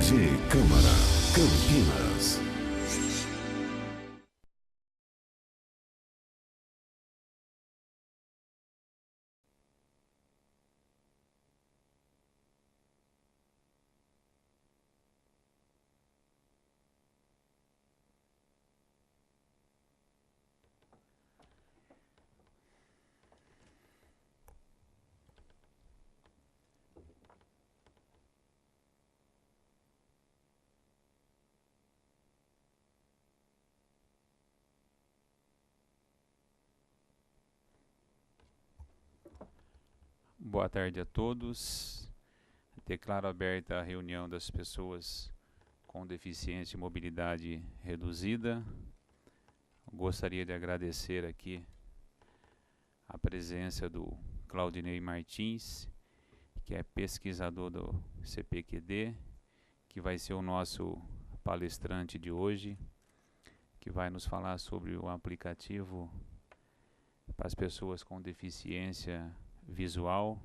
TV Câmara, Campinas. Boa tarde a todos. Declaro aberta a reunião das pessoas com deficiência e mobilidade reduzida. Gostaria de agradecer aqui a presença do Claudinei Martins, que é pesquisador do CPQD, que vai ser o nosso palestrante de hoje, que vai nos falar sobre o aplicativo para as pessoas com deficiência visual.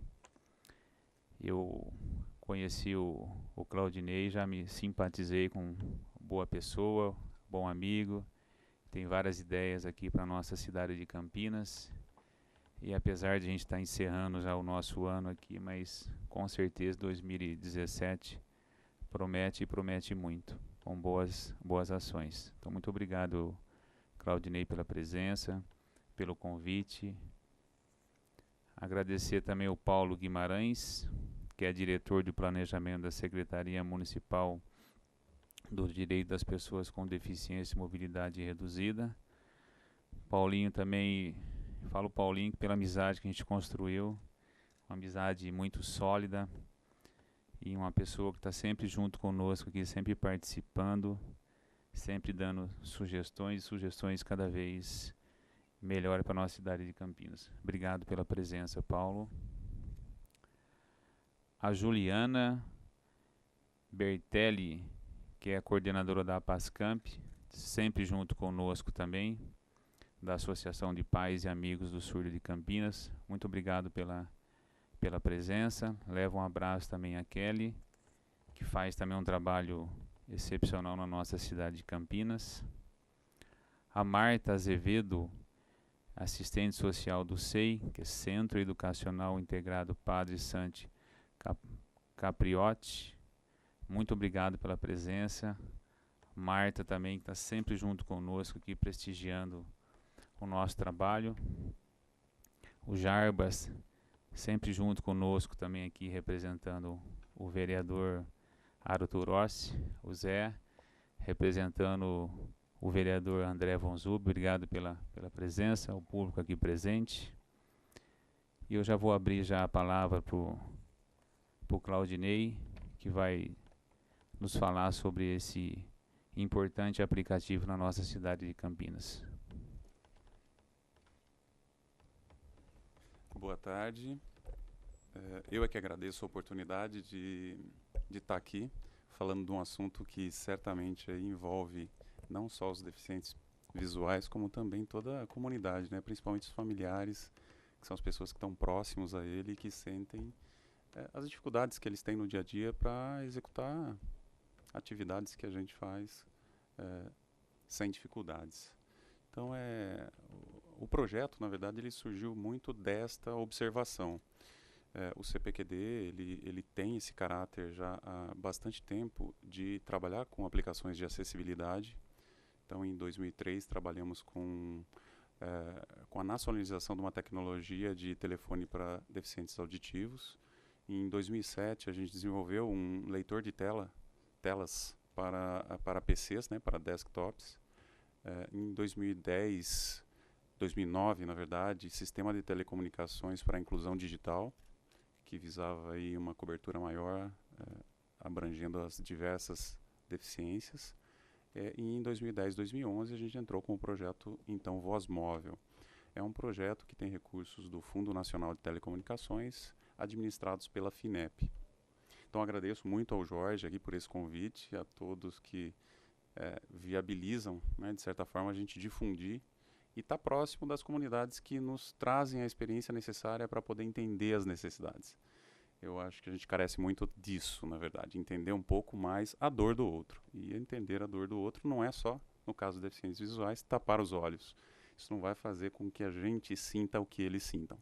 Eu conheci o Claudinei, já me simpatizei com boa pessoa, bom amigo, tem várias ideias aqui para a nossa cidade de Campinas, e apesar de a gente estar encerrando já o nosso ano aqui, mas com certeza 2017 promete e promete muito, com boas ações. Então muito obrigado, Claudinei, pela presença, pelo convite. Agradecer também ao Paulo Guimarães, que é diretor de planejamento da Secretaria Municipal do Direito das Pessoas com Deficiência e Mobilidade Reduzida. Paulinho também, falo Paulinho pela amizade que a gente construiu, uma amizade muito sólida e uma pessoa que está sempre junto conosco aqui, sempre participando, sempre dando sugestões cada vez melhor para a nossa cidade de Campinas. Obrigado pela presença, Paulo. A Juliana Bertelli, que é a coordenadora da Pascamp, sempre junto conosco também, da Associação de Pais e Amigos do Surdo de Campinas. Muito obrigado pela presença. Levo um abraço também a Kelly, que faz também um trabalho excepcional na nossa cidade de Campinas. A Marta Azevedo, assistente social do SEI, que é Centro Educacional Integrado Padre Santi Capriotti. Muito obrigado pela presença. Marta também, que está sempre junto conosco aqui, prestigiando o nosso trabalho. O Jarbas, sempre junto conosco também aqui, representando o vereador Arthur Rossi. O Zé, representando o vereador André Von Zub. Obrigado pela presença, o público aqui presente. E eu já vou abrir já a palavra para o Claudinei, que vai nos falar sobre esse importante aplicativo na nossa cidade de Campinas. Boa tarde. Eu é que agradeço a oportunidade de estar aqui falando de um assunto que certamente envolve não só os deficientes visuais, como também toda a comunidade, né? Principalmente os familiares, que são as pessoas que estão próximos a ele e que sentem as dificuldades que eles têm no dia a dia para executar atividades que a gente faz sem dificuldades. Então, o projeto, na verdade, ele surgiu muito desta observação. O CPQD, ele tem esse caráter já há bastante tempo de trabalhar com aplicações de acessibilidade. Então, em 2003, trabalhamos com a nacionalização de uma tecnologia de telefone para deficientes auditivos. Em 2007, a gente desenvolveu um leitor de telas para PCs, né, para desktops. Em 2010, 2009, na verdade, sistema de telecomunicações para a inclusão digital, que visava aí uma cobertura maior, abrangendo as diversas deficiências. E em 2010, 2011, a gente entrou com o projeto, então, Voz Móvel. É um projeto que tem recursos do Fundo Nacional de Telecomunicações, administrados pela FINEP. Então, agradeço muito ao Jorge aqui por esse convite, a todos que viabilizam, né, de certa forma, a gente difundir e estar próximo das comunidades que nos trazem a experiência necessária para poder entender as necessidades. Eu acho que a gente carece muito disso, na verdade, entender um pouco mais a dor do outro. E entender a dor do outro não é só, no caso de deficientes visuais, tapar os olhos. Isso não vai fazer com que a gente sinta o que eles sintam.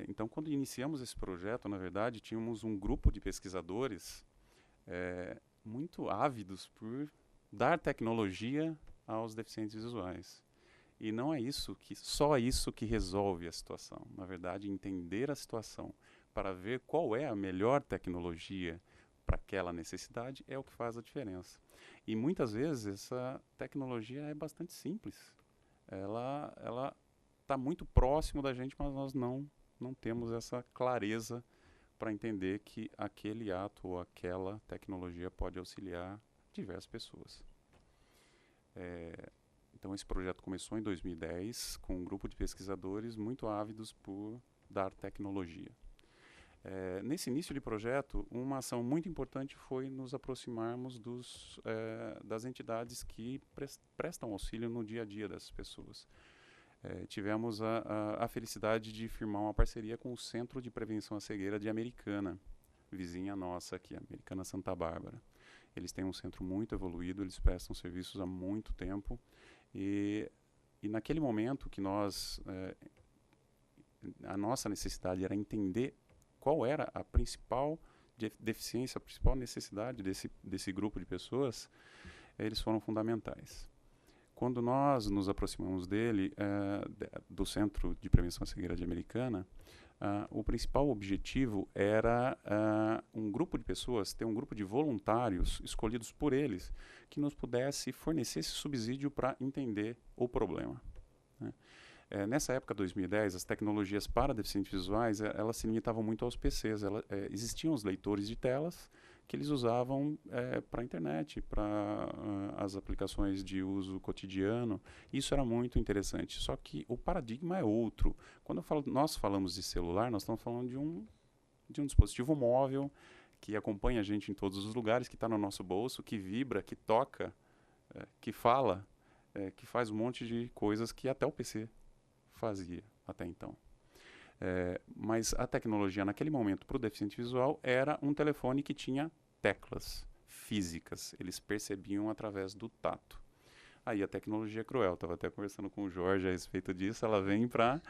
Então, quando iniciamos esse projeto, na verdade, tínhamos um grupo de pesquisadores muito ávidos por dar tecnologia aos deficientes visuais. E não é só isso que resolve a situação. Na verdade, entender a situação para ver qual é a melhor tecnologia para aquela necessidade é o que faz a diferença. E muitas vezes essa tecnologia é bastante simples. Ela está muito próximo da gente, mas nós não temos essa clareza para entender que aquele ato ou aquela tecnologia pode auxiliar diversas pessoas. Então esse projeto começou em 2010 com um grupo de pesquisadores muito ávidos por dar tecnologia. Nesse início de projeto, uma ação muito importante foi nos aproximarmos das entidades que prestam auxílio no dia a dia dessas pessoas. Tivemos a felicidade de firmar uma parceria com o Centro de Prevenção à Cegueira de Americana, vizinha nossa aqui, Americana Santa Bárbara. Eles têm um centro muito evoluído, eles prestam serviços há muito tempo e naquele momento que a nossa necessidade era entender qual era a principal deficiência, a principal necessidade desse grupo de pessoas, eles foram fundamentais. Quando nós nos aproximamos do Centro de Prevenção à Cegueira de Americana, o principal objetivo era um grupo de pessoas, ter um grupo de voluntários escolhidos por eles, que nos pudesse fornecer esse subsídio para entender o problema, né? Nessa época, 2010, as tecnologias para deficientes visuais, elas se limitavam muito aos PCs. Existiam os leitores de telas que eles usavam para a internet, para as aplicações de uso cotidiano. Isso era muito interessante. Só que o paradigma é outro. Quando nós falamos de celular, nós estamos falando de um dispositivo móvel que acompanha a gente em todos os lugares, que está no nosso bolso, que vibra, que toca, que fala, que faz um monte de coisas que até o PC fazia até então. Mas a tecnologia naquele momento para o deficiente visual era um telefone que tinha teclas físicas, eles percebiam através do tato. Aí a tecnologia é cruel, estava até conversando com o Jorge a respeito disso, ela vem para,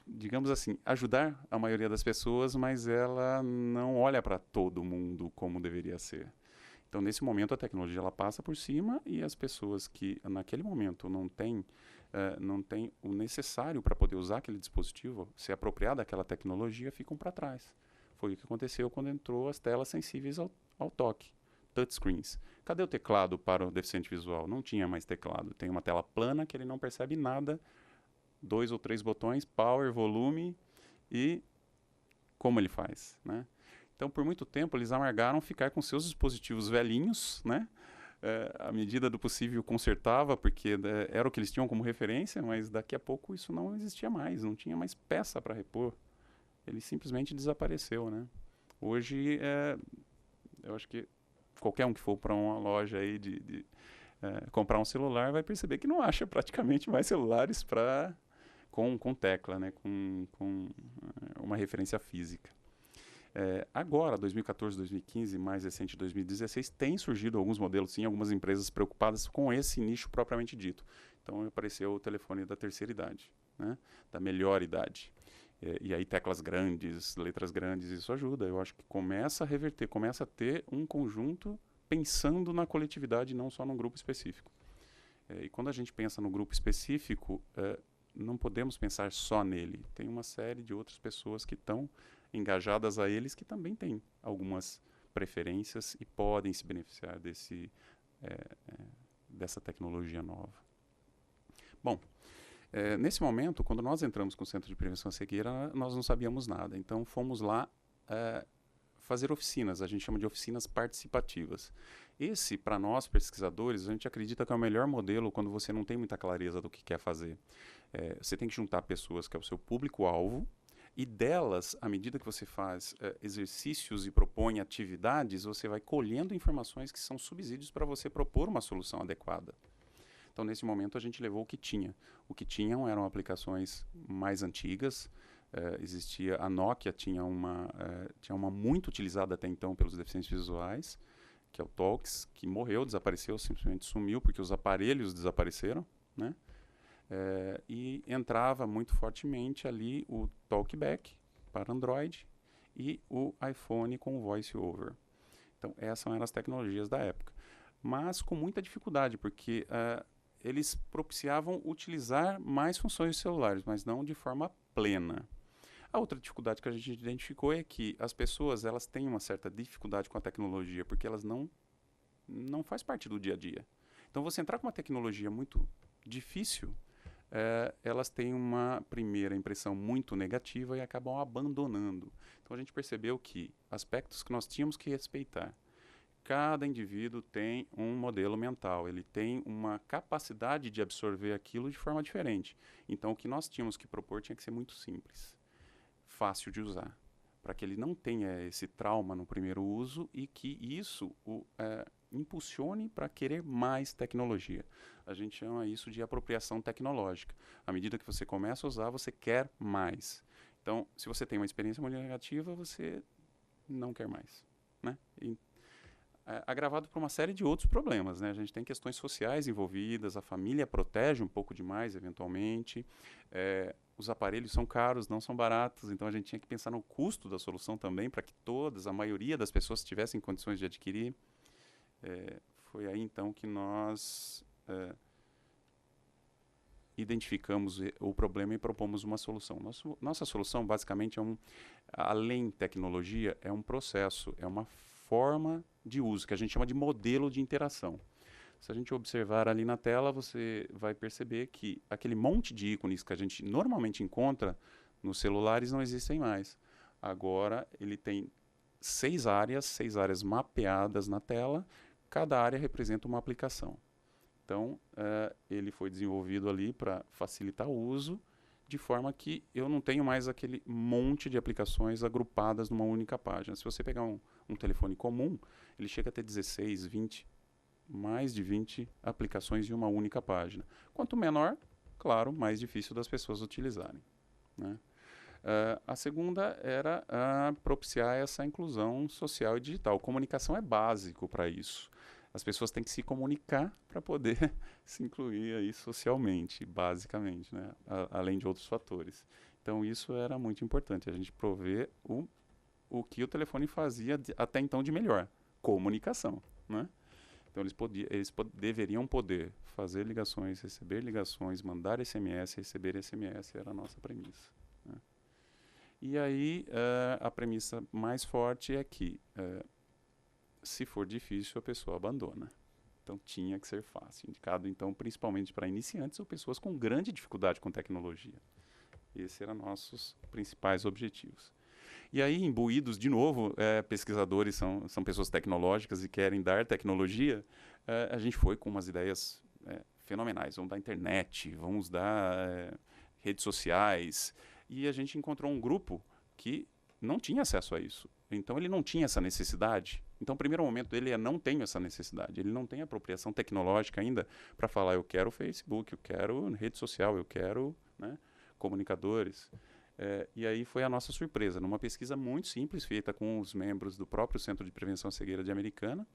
digamos assim, ajudar a maioria das pessoas, mas ela não olha para todo mundo como deveria ser. Então, nesse momento, a tecnologia ela passa por cima e as pessoas que, naquele momento, não têm o necessário para poder usar aquele dispositivo, se apropriar daquela tecnologia, ficam para trás. Foi o que aconteceu quando entrou as telas sensíveis ao toque, touchscreens. Cadê o teclado para o deficiente visual? Não tinha mais teclado. Tem uma tela plana que ele não percebe nada, 2 ou 3 botões, power, volume e como ele faz, né? Então, por muito tempo, eles amargaram ficar com seus dispositivos velhinhos, né? À medida do possível consertava, porque era o que eles tinham como referência, mas daqui a pouco isso não existia mais, não tinha mais peça para repor. Ele simplesmente desapareceu, né? Hoje, eu acho que qualquer um que for para uma loja aí comprar um celular vai perceber que não acha praticamente mais celulares com tecla, né? Com uma referência física. Agora, 2014, 2015, mais recente 2016, tem surgido alguns modelos, sim, algumas empresas preocupadas com esse nicho propriamente dito. Então, apareceu o telefone da terceira idade, né? Da melhor idade. E aí, teclas grandes, letras grandes, isso ajuda. Eu acho que começa a reverter, começa a ter um conjunto pensando na coletividade, não só num grupo específico. E quando a gente pensa no grupo específico, não podemos pensar só nele. Tem uma série de outras pessoas que estão engajadas a eles, que também têm algumas preferências e podem se beneficiar dessa tecnologia nova. Bom, nesse momento, quando nós entramos com o Centro de Prevenção à Cegueira, nós não sabíamos nada. Então, fomos lá fazer oficinas, a gente chama de oficinas participativas. Esse, para nós, pesquisadores, a gente acredita que é o melhor modelo quando você não tem muita clareza do que quer fazer. Você tem que juntar pessoas que é o seu público-alvo, e delas, à medida que você faz exercícios e propõe atividades, você vai colhendo informações que são subsídios para você propor uma solução adequada. Então, nesse momento, a gente levou o que tinha. O que tinham eram aplicações mais antigas, existia a Nokia, tinha uma muito utilizada até então pelos deficientes visuais, que é o Talks, que morreu, desapareceu, simplesmente sumiu, porque os aparelhos desapareceram, né? E entrava muito fortemente ali o TalkBack para Android e o iPhone com Voice Over. Então, essas eram as tecnologias da época. Mas com muita dificuldade, porque eles propiciavam utilizar mais funções de celulares, mas não de forma plena. A outra dificuldade que a gente identificou é que as pessoas elas têm uma certa dificuldade com a tecnologia, porque elas não faz parte do dia a dia. Então, você entrar com uma tecnologia muito difícil, elas têm uma primeira impressão muito negativa e acabam abandonando. Então, a gente percebeu que aspectos que nós tínhamos que respeitar. Cada indivíduo tem um modelo mental, ele tem uma capacidade de absorver aquilo de forma diferente. Então, o que nós tínhamos que propor tinha que ser muito simples, fácil de usar, para que ele não tenha esse trauma no primeiro uso e que isso impulsione para querer mais tecnologia. A gente chama isso de apropriação tecnológica. À medida que você começa a usar, você quer mais. Então, se você tem uma experiência muito negativa, você não quer mais, né? Agravado por uma série de outros problemas, né? A gente tem questões sociais envolvidas, a família protege um pouco demais, eventualmente. Os aparelhos são caros, não são baratos, então a gente tinha que pensar no custo da solução também, para que a maioria das pessoas tivessem condições de adquirir. Foi aí, então, que nós identificamos o problema e propomos uma solução. Nossa solução, basicamente, além tecnologia, é um processo, é uma forma de uso, que a gente chama de modelo de interação. Se a gente observar ali na tela, você vai perceber que aquele monte de ícones que a gente normalmente encontra nos celulares não existem mais. Agora, ele tem 6 áreas mapeadas na tela, cada área representa uma aplicação. Então, ele foi desenvolvido ali para facilitar o uso, de forma que eu não tenho mais aquele monte de aplicações agrupadas numa única página. Se você pegar um telefone comum, ele chega a ter 16, 20, mais de 20 aplicações em uma única página. Quanto menor, claro, mais difícil das pessoas utilizarem, né? A segunda era propiciar essa inclusão social e digital. Comunicação é básico para isso. As pessoas têm que se comunicar para poder se incluir aí socialmente, basicamente, né? Além de outros fatores. Então, isso era muito importante, a gente prover o que o telefone fazia até então de melhor, comunicação, né? Então, eles deveriam poder fazer ligações, receber ligações, mandar SMS, receber SMS, era a nossa premissa, né? E aí, a premissa mais forte é que se for difícil, a pessoa abandona. Então, tinha que ser fácil. Indicado, então, principalmente para iniciantes ou pessoas com grande dificuldade com tecnologia. Esses eram nossos principais objetivos. E aí, imbuídos, de novo, pesquisadores são pessoas tecnológicas e querem dar tecnologia, a gente foi com umas ideias fenomenais. Vamos dar internet, vamos dar redes sociais. E a gente encontrou um grupo que não tinha acesso a isso. Então, ele não tinha essa necessidade. Então, o primeiro momento dele não tenho essa necessidade. Ele não tem apropriação tecnológica ainda para falar, eu quero Facebook, eu quero rede social, eu quero, né, comunicadores. E aí foi a nossa surpresa. Numa pesquisa muito simples, feita com os membros do próprio Centro de Prevenção à Cegueira de Americana,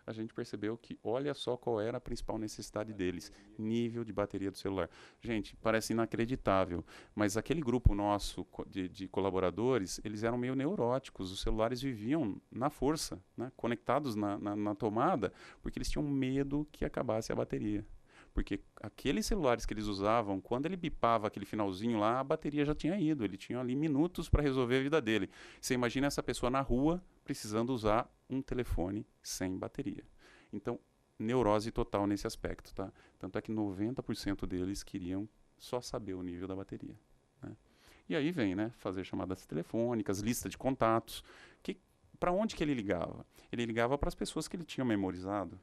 a gente percebeu que, olha só qual era a principal necessidade deles, nível de bateria do celular. Gente, parece inacreditável, mas aquele grupo nosso de colaboradores, eles eram meio neuróticos, os celulares viviam na força, né, conectados na tomada, porque eles tinham medo que acabasse a bateria. Porque aqueles celulares que eles usavam, quando ele bipava aquele finalzinho lá, a bateria já tinha ido, ele tinha ali minutos para resolver a vida dele. Você imagina essa pessoa na rua precisando usar um telefone sem bateria. Então, neurose total nesse aspecto, tá? Tanto é que 90% deles queriam só saber o nível da bateria, né? E aí vem, né, fazer chamadas telefônicas, lista de contatos. Para onde que ele ligava? Ele ligava para as pessoas que ele tinha memorizado.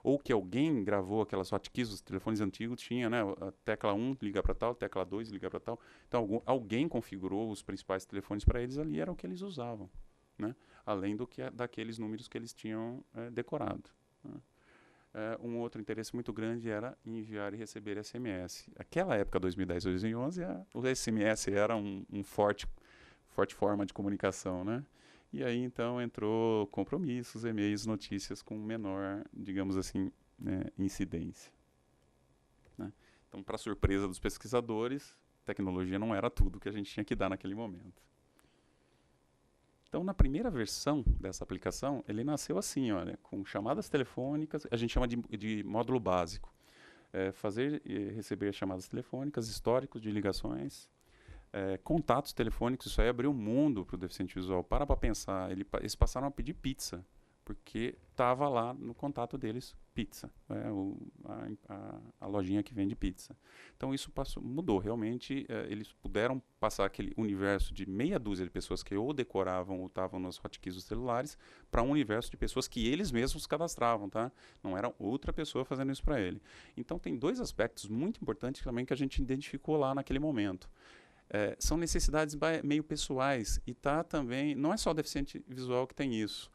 Ou que alguém gravou aquelas hotkeys, os telefones antigos tinha, né, a tecla 1 liga para tal, tecla 2 liga para tal. Então, alguém configurou os principais telefones para eles ali, era o que eles usavam, né? Além daqueles números que eles tinham decorado, né? Um outro interesse muito grande era enviar e receber SMS. Aquela época, 2010, 2011, o SMS era um forte forma de comunicação, né? E aí, então, entrou compromissos, e-mails, notícias com menor, digamos assim, né, incidência. Né? Então, para surpresa dos pesquisadores, tecnologia não era tudo que a gente tinha que dar naquele momento. Então, na primeira versão dessa aplicação, ele nasceu assim, olha, com chamadas telefônicas, a gente chama de módulo básico. Fazer e receber chamadas telefônicas, históricos de ligações, contatos telefônicos. Isso aí abriu o mundo para o deficiente visual. Para pensar, eles passaram a pedir pizza, porque estava lá no contato deles pizza, a lojinha que vende pizza. Então isso mudou, realmente eles puderam passar aquele universo de meia dúzia de pessoas que ou decoravam ou estavam nos hotkeys dos celulares para um universo de pessoas que eles mesmos cadastravam, tá? Não era outra pessoa fazendo isso para ele. Então tem dois aspectos muito importantes também que a gente identificou lá naquele momento. São necessidades meio pessoais e tá também, não é só o deficiente visual que tem isso.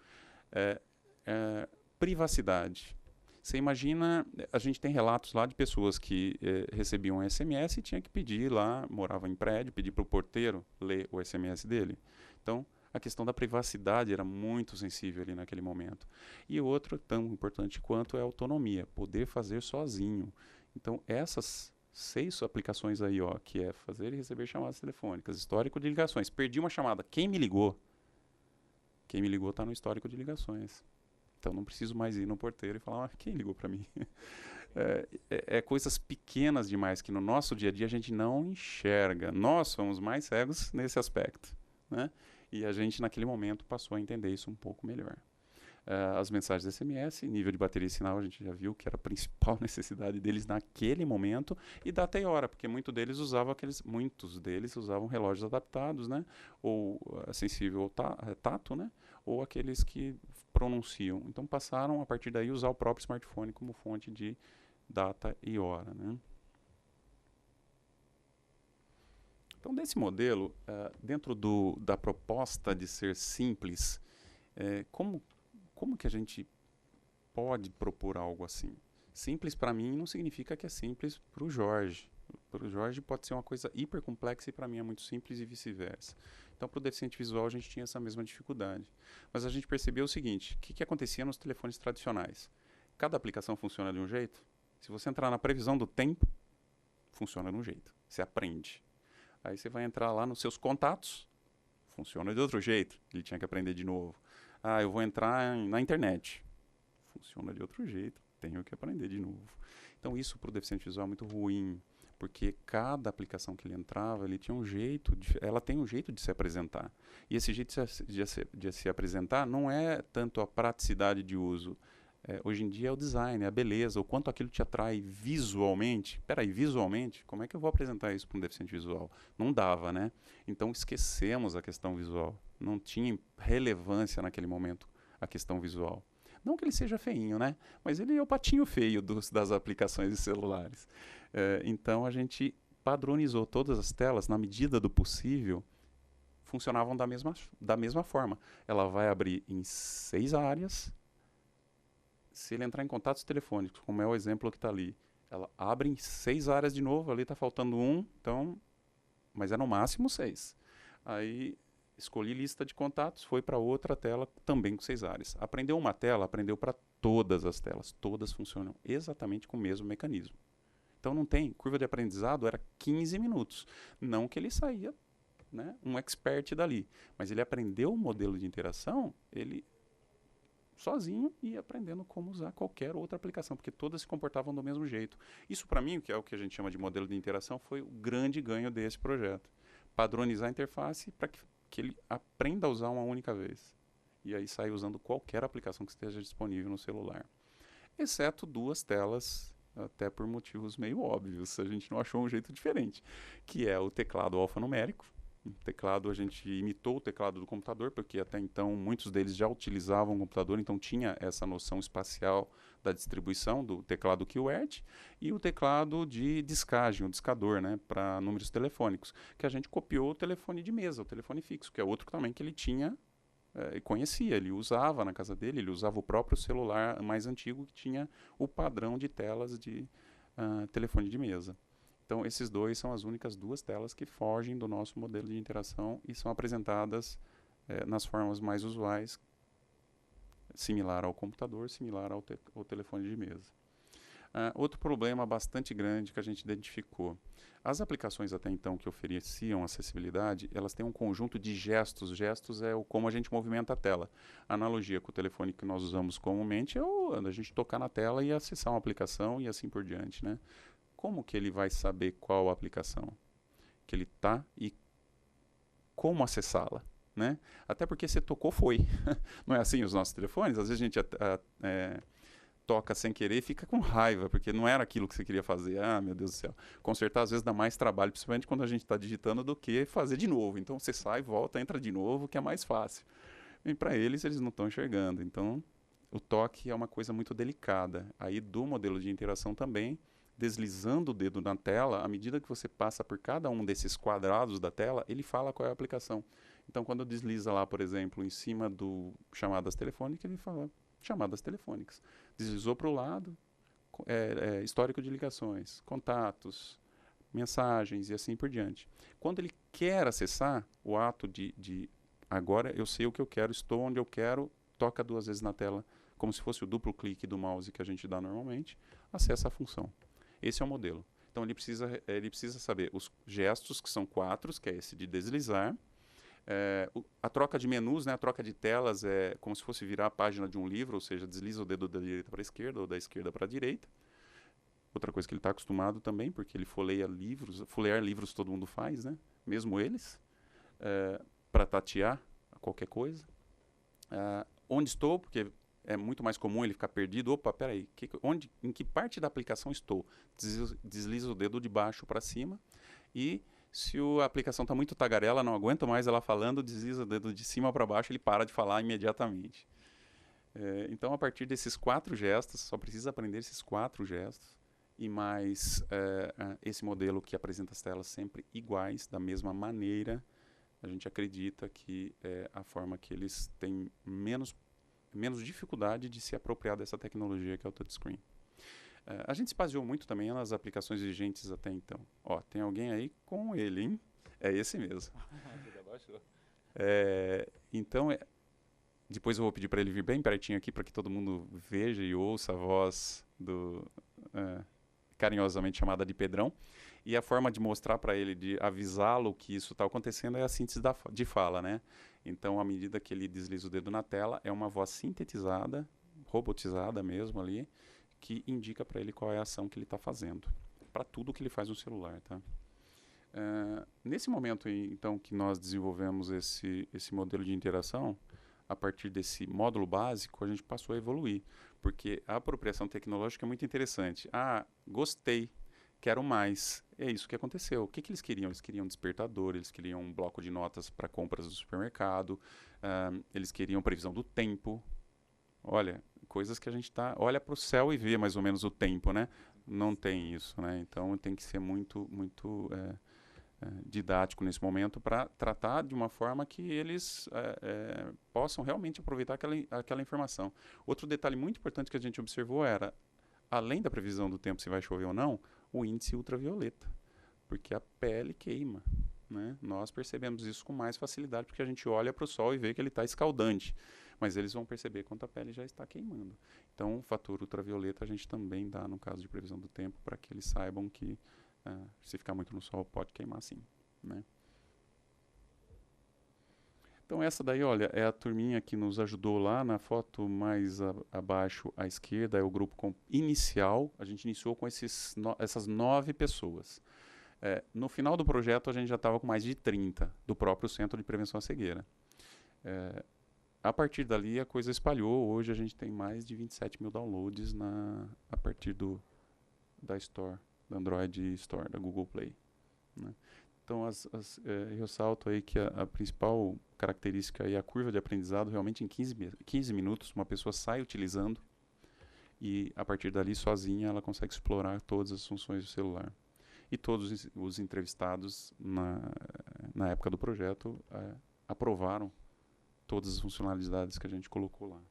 Privacidade. Você imagina, a gente tem relatos lá de pessoas que recebiam um SMS e tinha que pedir lá, morava em prédio, pedir para o porteiro ler o SMS dele. Então, a questão da privacidade era muito sensível ali naquele momento. E outro, tão importante quanto, é a autonomia, poder fazer sozinho. Então, essas 6 aplicações aí, ó, que é fazer e receber chamadas telefônicas, histórico de ligações. Perdi uma chamada, quem me ligou? Quem me ligou está no histórico de ligações. Então não preciso mais ir no porteiro e falar, quem ligou para mim? Coisas pequenas demais que no nosso dia a dia a gente não enxerga. Nós somos mais cegos nesse aspecto, né? E a gente naquele momento passou a entender isso um pouco melhor. As mensagens SMS, nível de bateria e sinal, a gente já viu que era a principal necessidade deles naquele momento, e data e hora, porque muitos deles usavam relógios adaptados, né? Ou sensível ao tato, né? Ou aqueles que pronunciam. Então passaram a partir daí a usar o próprio smartphone como fonte de data e hora, né? Então desse modelo, dentro da proposta de ser simples, como que a gente pode propor algo assim? Simples para mim não significa que é simples para o Jorge. Para o Jorge pode ser uma coisa hiper complexa e para mim é muito simples e vice-versa. Então, para o deficiente visual, a gente tinha essa mesma dificuldade. Mas a gente percebeu o seguinte, o que acontecia nos telefones tradicionais? Cada aplicação funciona de um jeito. Se você entrar na previsão do tempo, funciona de um jeito. Você aprende. Aí você vai entrar lá nos seus contatos, funciona de outro jeito. Ele tinha que aprender de novo. Eu vou entrar na internet. Funciona de outro jeito. Tenho que aprender de novo. Então, isso para o deficiente visual é muito ruim, porque cada aplicação que ele entrava, ela tem um jeito de se apresentar. E esse jeito de se apresentar não é tanto a praticidade de uso. Hoje em dia é o design, é a beleza, o quanto aquilo te atrai visualmente. Visualmente, como é que eu vou apresentar isso para um deficiente visual? Não dava, né? Então esquecemos a questão visual. Não tinha relevância naquele momento a questão visual. Não que ele seja feinho, né? Mas ele é o patinho feio das aplicações de celulares. Então a gente padronizou todas as telas, na medida do possível, funcionavam da mesma forma. Ela vai abrir em 6 áreas. Se ele entrar em contatos telefônicos, como é o exemplo que está ali, ela abre em 6 áreas de novo, ali está faltando 1, então, mas é no máximo 6. Aí escolhi lista de contatos, foi para outra tela também com 6 áreas. Aprendeu uma tela, aprendeu para todas as telas. Todas funcionam exatamente com o mesmo mecanismo. Então não tem, curva de aprendizado era 15 minutos. Não que ele saía, né, um expert dali, mas ele aprendeu o modelo de interação, ele sozinho e aprendendo como usar qualquer outra aplicação, porque todas se comportavam do mesmo jeito. Isso para mim, que é o que a gente chama de modelo de interação, foi o grande ganho desse projeto. Padronizar a interface para que ele aprenda a usar uma única vez. E aí sai usando qualquer aplicação que esteja disponível no celular. Exceto 2 telas, até por motivos meio óbvios, a gente não achou um jeito diferente, que é o teclado alfanumérico. O teclado, a gente imitou o teclado do computador, porque até então muitos deles já utilizavam o computador, então tinha essa noção espacial da distribuição do teclado QWERTY, e o teclado de discagem, o discador, né, para números telefônicos, que a gente copiou o telefone de mesa, o telefone fixo, que é outro também que ele tinha e conhecia, ele usava na casa dele, ele usava o próprio celular mais antigo que tinha o padrão de telas de telefone de mesa. Então, esses dois são as únicas duas telas que fogem do nosso modelo de interação e são apresentadas nas formas mais usuais, similar ao computador, similar ao telefone de mesa. Outro problema bastante grande que a gente identificou. As aplicações até então que ofereciam acessibilidade, elas têm um conjunto de gestos. Gestos é como a gente movimenta a tela. A analogia com o telefone que nós usamos comumente é a gente tocar na tela e acessar uma aplicação e assim por diante, né? Como que ele vai saber qual aplicação que ele está e como acessá-la, né? Até porque você tocou, foi. Não é assim os nossos telefones? Às vezes a gente toca sem querer e fica com raiva, porque não era aquilo que você queria fazer. Ah, meu Deus do céu. Consertar às vezes dá mais trabalho, principalmente quando a gente está digitando, do que fazer de novo. Então você sai, volta, entra de novo, que é mais fácil. E para eles não estão enxergando. Então o toque é uma coisa muito delicada. Aí do modelo de interação também, deslizando o dedo na tela, à medida que você passa por cada um desses quadrados da tela, ele fala qual é a aplicação. Então quando desliza lá, por exemplo, em cima do chamadas telefônicas, ele fala chamadas telefônicas. Deslizou para o lado, histórico de ligações, contatos, mensagens e assim por diante. Quando ele quer acessar, o ato de agora eu sei o que eu quero, estou onde eu quero, toca duas vezes na tela, como se fosse o duplo clique do mouse que a gente dá normalmente, acessa a função. Esse é o modelo. Então ele precisa saber os gestos, que são 4, que é esse de deslizar. A troca de menus, né, a troca de telas é como se fosse virar a página de um livro, ou seja, desliza o dedo da direita para a esquerda ou da esquerda para a direita. Outra coisa que ele está acostumado também, porque ele folhear livros todo mundo faz, né, mesmo eles, para tatear qualquer coisa. Onde estou, porque é muito mais comum ele ficar perdido. Opa, peraí, em que parte da aplicação estou? Desliza o dedo de baixo para cima e se a aplicação está muito tagarela, não aguento mais ela falando, desliza o dedo de cima para baixo, ele para de falar imediatamente. Então, a partir desses 4 gestos, só precisa aprender esses 4 gestos, e mais esse modelo que apresenta as telas sempre iguais, da mesma maneira, a gente acredita que é a forma que eles têm menos dificuldade de se apropriar dessa tecnologia que é o touchscreen. A gente se baseou muito também nas aplicações vigentes até então. Ó, tem alguém aí com ele, hein? É esse mesmo. Então, depois eu vou pedir para ele vir bem pertinho aqui para que todo mundo veja e ouça a voz carinhosamente chamada de Pedrão. E a forma de mostrar para ele, de avisá-lo que isso está acontecendo é a síntese de fala, né? Então, à medida que ele desliza o dedo na tela, é uma voz sintetizada, robotizada mesmo ali, que indica para ele qual é a ação que ele está fazendo, para tudo que ele faz no celular, tá? Nesse momento, então, que nós desenvolvemos esse modelo de interação, a partir desse módulo básico, a gente passou a evoluir, porque a apropriação tecnológica é muito interessante. Gostei, quero mais. É isso que aconteceu. O que eles queriam? Eles queriam um despertador, eles queriam um bloco de notas para compras do supermercado, eles queriam previsão do tempo. Olha, coisas que a gente olha para o céu e vê mais ou menos o tempo, né? Não tem isso, né? Então tem que ser muito didático nesse momento para tratar de uma forma que eles possam realmente aproveitar aquela informação. Outro detalhe muito importante que a gente observou era, além da previsão do tempo se vai chover ou não, o índice ultravioleta, porque a pele queima, né? Nós percebemos isso com mais facilidade porque a gente olha para o sol e vê que ele está escaldante, mas eles vão perceber quando a pele já está queimando. Então, o fator ultravioleta a gente também dá no caso de previsão do tempo para que eles saibam que se ficar muito no sol pode queimar sim, né? Então essa daí, olha, é a turminha que nos ajudou lá na foto mais abaixo à esquerda, é o grupo inicial. A gente iniciou com essas 9 pessoas. No final do projeto a gente já estava com mais de 30 do próprio Centro de Prevenção à Cegueira. A partir dali a coisa espalhou. Hoje a gente tem mais de 27 mil downloads a partir da Store, da Android Store, da Google Play, né? Então, eu ressalto aí que a principal característica é a curva de aprendizado. Realmente em 15 minutos uma pessoa sai utilizando e a partir dali sozinha ela consegue explorar todas as funções do celular. E todos os entrevistados na época do projeto aprovaram todas as funcionalidades que a gente colocou lá.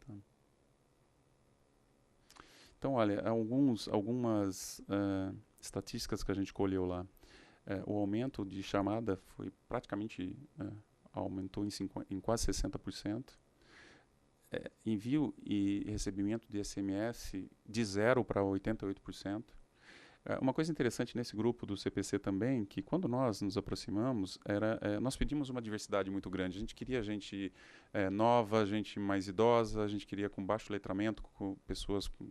Tá? Então, olha, algumas estatísticas que a gente colheu lá. O aumento de chamada foi praticamente, aumentou em quase 60%. Envio e recebimento de SMS de 0 para 88%. Uma coisa interessante nesse grupo do CPC também, que quando nós nos aproximamos, nós pedimos uma diversidade muito grande. A gente queria gente nova, gente mais idosa, a gente queria com baixo letramento, com pessoas com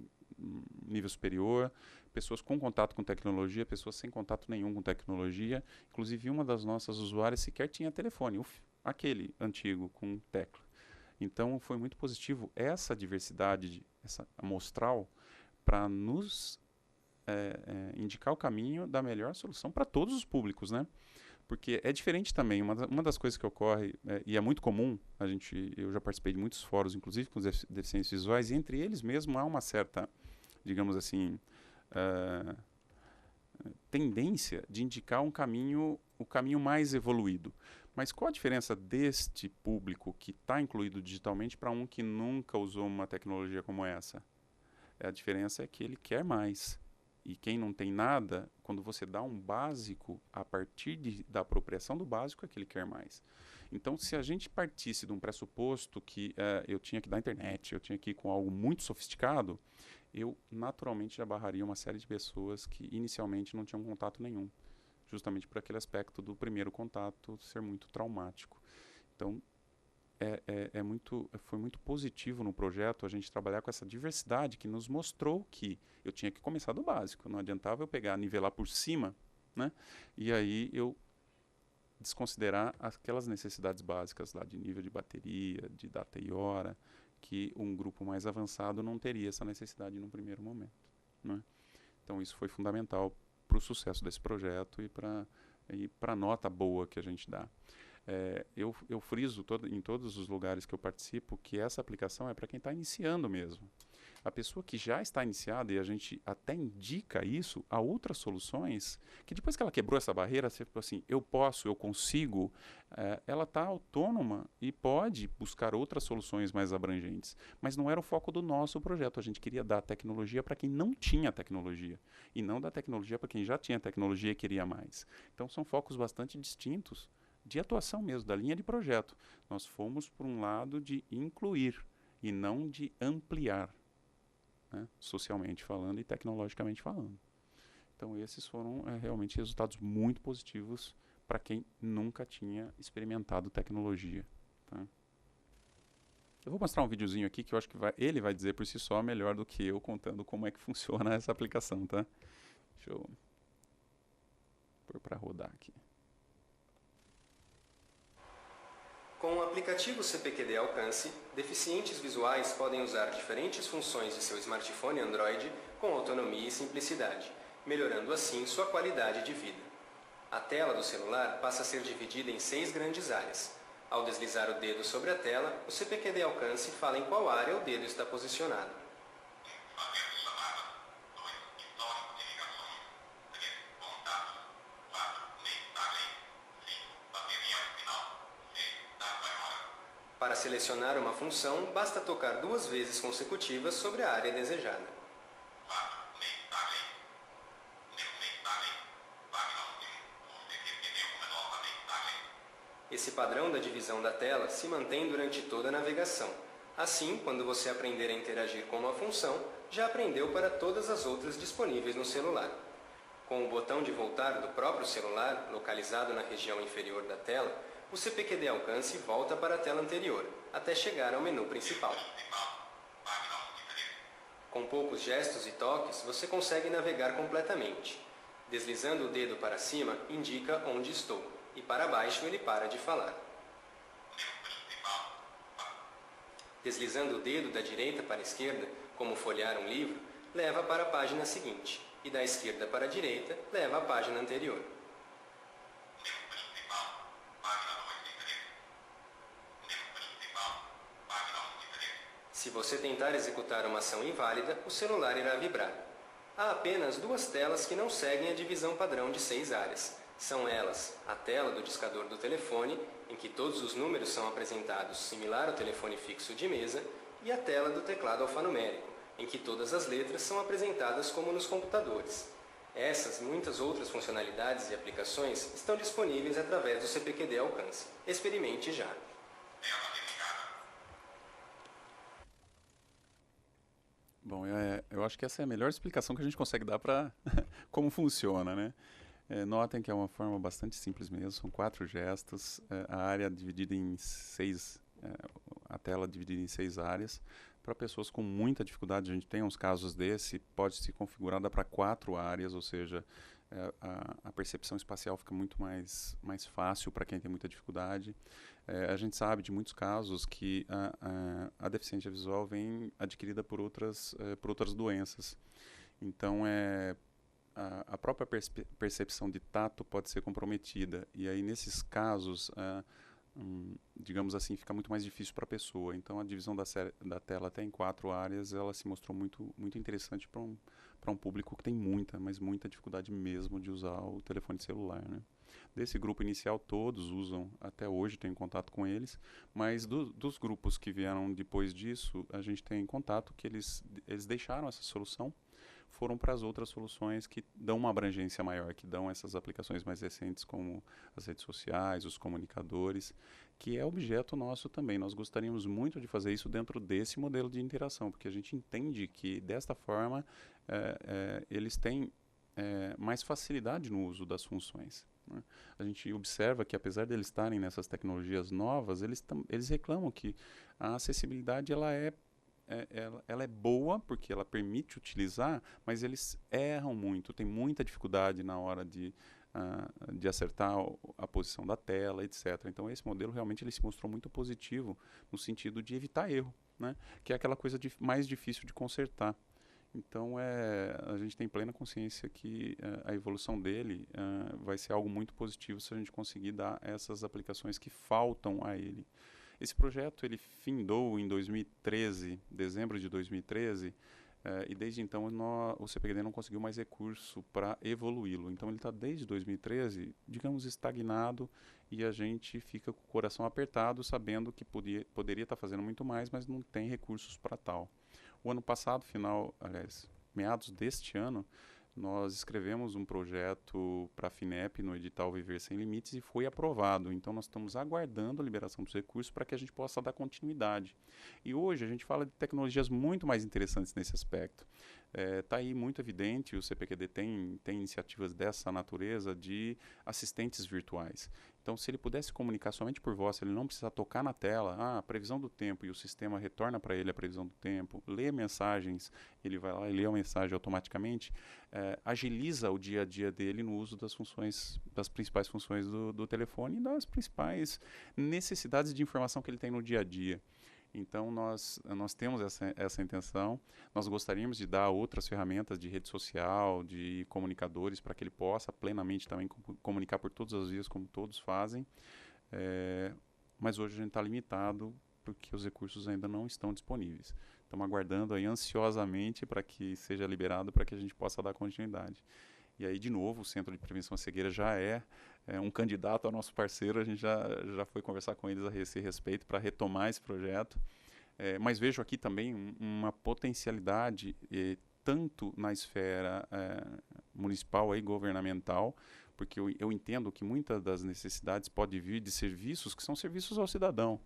nível superior, pessoas com contato com tecnologia, pessoas sem contato nenhum com tecnologia. Inclusive, uma das nossas usuárias sequer tinha telefone, aquele antigo com tecla. Então, foi muito positivo essa diversidade, essa amostral, para nos indicar o caminho da melhor solução para todos os públicos, né? Porque é diferente também, uma das coisas que ocorre, e é muito comum, eu já participei de muitos fóruns, inclusive com os deficientes visuais, e entre eles mesmo há uma certa, digamos assim, tendência de indicar o caminho mais evoluído. Mas qual a diferença deste público que está incluído digitalmente para um que nunca usou uma tecnologia como essa? A diferença é que ele quer mais. E quem não tem nada, quando você dá um básico, a partir da apropriação do básico é que ele quer mais. Então, se a gente partisse de um pressuposto que eu tinha que dar internet, eu tinha que ir com algo muito sofisticado, eu naturalmente já barraria uma série de pessoas que inicialmente não tinham contato nenhum, justamente por aquele aspecto do primeiro contato ser muito traumático. Então, foi muito positivo no projeto a gente trabalhar com essa diversidade que nos mostrou que eu tinha que começar do básico, não adiantava eu nivelar por cima, né? E aí eu desconsiderar aquelas necessidades básicas lá de nível de bateria, de data e hora, que um grupo mais avançado não teria essa necessidade no primeiro momento, né? Então isso foi fundamental para o sucesso desse projeto e para a nota boa que a gente dá. Eu friso em todos os lugares que eu participo que essa aplicação é para quem está iniciando mesmo. A pessoa que já está iniciada, e a gente até indica isso a outras soluções, que depois que ela quebrou essa barreira, você falou assim, eu consigo, ela está autônoma e pode buscar outras soluções mais abrangentes. Mas não era o foco do nosso projeto, a gente queria dar tecnologia para quem não tinha tecnologia, e não dar tecnologia para quem já tinha tecnologia e queria mais. Então são focos bastante distintos, de atuação mesmo, da linha de projeto. Nós fomos por um lado de incluir e não de ampliar, né, socialmente falando e tecnologicamente falando. Então esses foram realmente resultados muito positivos para quem nunca tinha experimentado tecnologia. Tá? Eu vou mostrar um videozinho aqui que eu acho que ele vai dizer por si só melhor do que eu contando como é que funciona essa aplicação. Tá? Deixa eu pôr para rodar aqui. Com o aplicativo CPQD Alcance, deficientes visuais podem usar diferentes funções de seu smartphone Android com autonomia e simplicidade, melhorando assim sua qualidade de vida. A tela do celular passa a ser dividida em 6 grandes áreas. Ao deslizar o dedo sobre a tela, o CPQD Alcance fala em qual área o dedo está posicionado. Para selecionar uma função, basta tocar 2 vezes consecutivas sobre a área desejada. Esse padrão da divisão da tela se mantém durante toda a navegação. Assim, quando você aprender a interagir com uma função, já aprendeu para todas as outras disponíveis no celular. Com o botão de voltar do próprio celular, localizado na região inferior da tela, o CPQD Alcance volta para a tela anterior, até chegar ao menu principal. Com poucos gestos e toques, você consegue navegar completamente. Deslizando o dedo para cima, indica onde estou, e para baixo ele para de falar. Deslizando o dedo da direita para a esquerda, como folhear um livro, leva para a página seguinte, e da esquerda para a direita, leva à página anterior. Se você tentar executar uma ação inválida, o celular irá vibrar. Há apenas 2 telas que não seguem a divisão padrão de 6 áreas. São elas a tela do discador do telefone em que todos os números são apresentados similar ao telefone fixo de mesa, e a tela do teclado alfanumérico, em que todas as letras são apresentadas como nos computadores. Essas e muitas outras funcionalidades e aplicações estão disponíveis através do CPQD Alcance. Experimente já! Bom, eu acho que essa é a melhor explicação que a gente consegue dar para como funciona, né? Notem que é uma forma bastante simples mesmo, são 4 gestos, a área dividida em 6, a tela dividida em 6 áreas. Para pessoas com muita dificuldade, a gente tem uns casos desse, pode ser configurada para 4 áreas, ou seja, a percepção espacial fica muito mais fácil para quem tem muita dificuldade. A gente sabe de muitos casos que a deficiência visual vem adquirida por outras doenças. Então, a própria percepção de tato pode ser comprometida. E aí, nesses casos, digamos assim, fica muito mais difícil para a pessoa. Então, a divisão da tela até em 4 áreas, ela se mostrou muito interessante para um público que tem mas muita dificuldade mesmo de usar o telefone celular, né? Desse grupo inicial, todos usam, até hoje tenho contato com eles, mas dos grupos que vieram depois disso, a gente tem contato que eles deixaram essa solução, foram para as outras soluções que dão uma abrangência maior, que dão essas aplicações mais recentes como as redes sociais, os comunicadores, que é objeto nosso também. Nós gostaríamos muito de fazer isso dentro desse modelo de interação, porque a gente entende que desta forma eles têm mais facilidade no uso das funções, né? A gente observa que apesar de eles estarem nessas tecnologias novas, eles reclamam que a acessibilidade ela é boa porque ela permite utilizar, mas eles erram muito, tem muita dificuldade na hora de acertar a posição da tela, etc. Então esse modelo realmente ele se mostrou muito positivo no sentido de evitar erro, né? Que é aquela coisa mais difícil de consertar. Então a gente tem plena consciência que a evolução dele vai ser algo muito positivo se a gente conseguir dar essas aplicações que faltam a ele. Esse projeto ele findou em 2013, dezembro de 2013, e desde então o CPQD não conseguiu mais recurso para evoluí-lo. Então ele está desde 2013, digamos, estagnado, e a gente fica com o coração apertado, sabendo que poderia estar fazendo muito mais, mas não tem recursos para tal. O ano passado, meados deste ano, nós escrevemos um projeto para a FINEP no edital Viver Sem Limites e foi aprovado. Então nós estamos aguardando a liberação dos recursos para que a gente possa dar continuidade. E hoje a gente fala de tecnologias muito mais interessantes nesse aspecto. Está aí muito evidente, o CPQD tem iniciativas dessa natureza de assistentes virtuais. Então, se ele pudesse comunicar somente por voz, se ele não precisar tocar na tela, a previsão do tempo, e o sistema retorna para ele a previsão do tempo, lê mensagens, ele vai lá e lê a mensagem automaticamente, agiliza o dia a dia dele no uso das principais funções do telefone e das principais necessidades de informação que ele tem no dia a dia. Então, nós temos essa intenção. Nós gostaríamos de dar outras ferramentas de rede social, de comunicadores, para que ele possa plenamente também comunicar por todas as vias, como todos fazem. Mas hoje a gente está limitado, porque os recursos ainda não estão disponíveis. Estamos aguardando aí ansiosamente para que seja liberado, para que a gente possa dar continuidade. E aí, de novo, o Centro de Prevenção à Cegueira já é um candidato ao nosso parceiro, a gente já foi conversar com eles a esse respeito para retomar esse projeto. Mas vejo aqui também uma potencialidade, tanto na esfera municipal e governamental, porque eu entendo que muitas das necessidades podem vir de serviços que são serviços ao cidadão.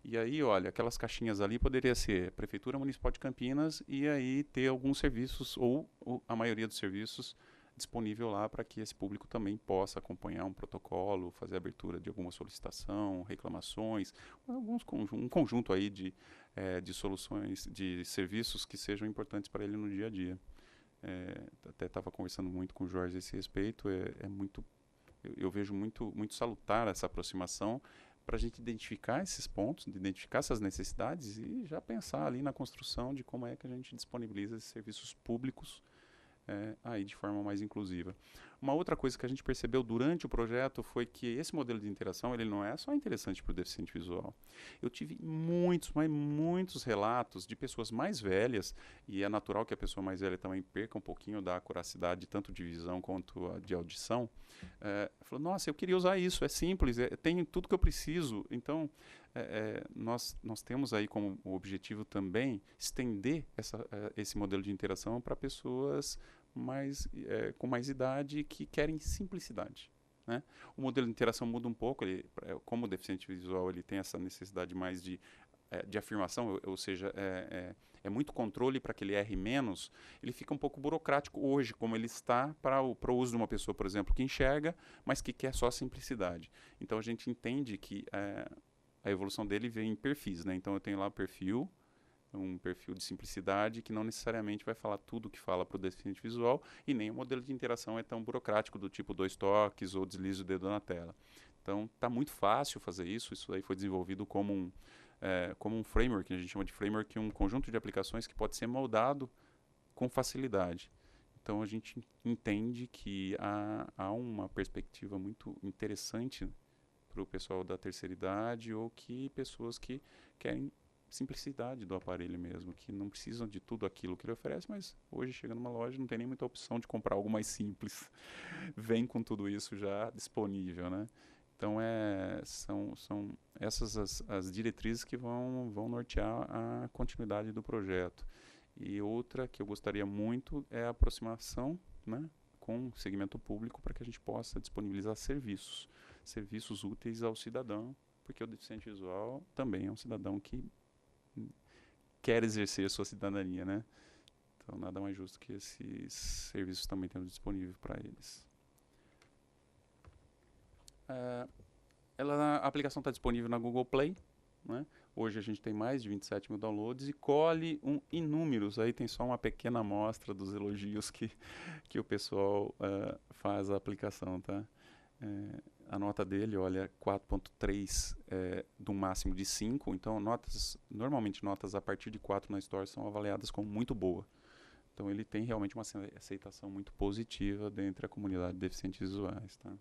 E aí, olha, aquelas caixinhas ali poderia ser Prefeitura Municipal de Campinas e aí ter alguns serviços, ou a maioria dos serviços, disponível lá para que esse público também possa acompanhar um protocolo, fazer a abertura de alguma solicitação, reclamações, um conjunto aí de soluções, de serviços que sejam importantes para ele no dia a dia. Até estava conversando muito com o Jorge a esse respeito, eu vejo muito salutar essa aproximação para a gente identificar esses pontos, identificar essas necessidades e já pensar ali na construção de como é que a gente disponibiliza esses serviços públicos aí de forma mais inclusiva. Uma outra coisa que a gente percebeu durante o projeto foi que esse modelo de interação ele não é só interessante para o deficiente visual. Eu tive muitos, mas muitos relatos de pessoas mais velhas, e é natural que a pessoa mais velha também perca um pouquinho da acuracidade, tanto de visão quanto de audição. Falou, nossa, eu queria usar isso, é simples, tem tudo que eu preciso. Então, nós temos aí como objetivo também estender esse modelo de interação para pessoas com mais idade que querem simplicidade, né? O modelo de interação muda um pouco, como o deficiente visual ele tem essa necessidade mais de afirmação, ou seja, é muito controle para que ele erre menos, ele fica um pouco burocrático hoje, como ele está para o uso de uma pessoa, por exemplo, que enxerga, mas que quer só simplicidade. Então a gente entende que a evolução dele vem em perfis, né? Então eu tenho lá o perfil, um perfil de simplicidade que não necessariamente vai falar tudo o que fala para o deficiente visual e nem o modelo de interação é tão burocrático do tipo 2 toques ou deslize o dedo na tela. Então está muito fácil fazer isso aí foi desenvolvido como um framework, a gente chama de framework, um conjunto de aplicações que pode ser moldado com facilidade. Então a gente entende que há uma perspectiva muito interessante para o pessoal da terceira idade ou que pessoas que querem simplicidade do aparelho mesmo, que não precisam de tudo aquilo que ele oferece, mas hoje chega numa loja não tem nem muita opção de comprar algo mais simples. Vem com tudo isso já disponível, né? Então são essas as diretrizes que vão nortear a continuidade do projeto. E outra que eu gostaria muito é a aproximação, né, com o segmento público para que a gente possa disponibilizar serviços úteis ao cidadão, porque o deficiente visual também é um cidadão que quer exercer sua cidadania, né? Então nada mais justo que esses serviços também tenham disponível para eles. A aplicação está disponível na Google Play, né? Hoje a gente tem mais de 27 mil downloads e colhe inúmeros, aí tem só uma pequena amostra dos elogios que o pessoal faz à aplicação, tá? A nota dele, olha, 4.3 do máximo de 5, então normalmente notas a partir de 4 na Store são avaliadas como muito boa. Então ele tem realmente uma aceitação muito positiva dentro da comunidade de deficientes visuais, tá?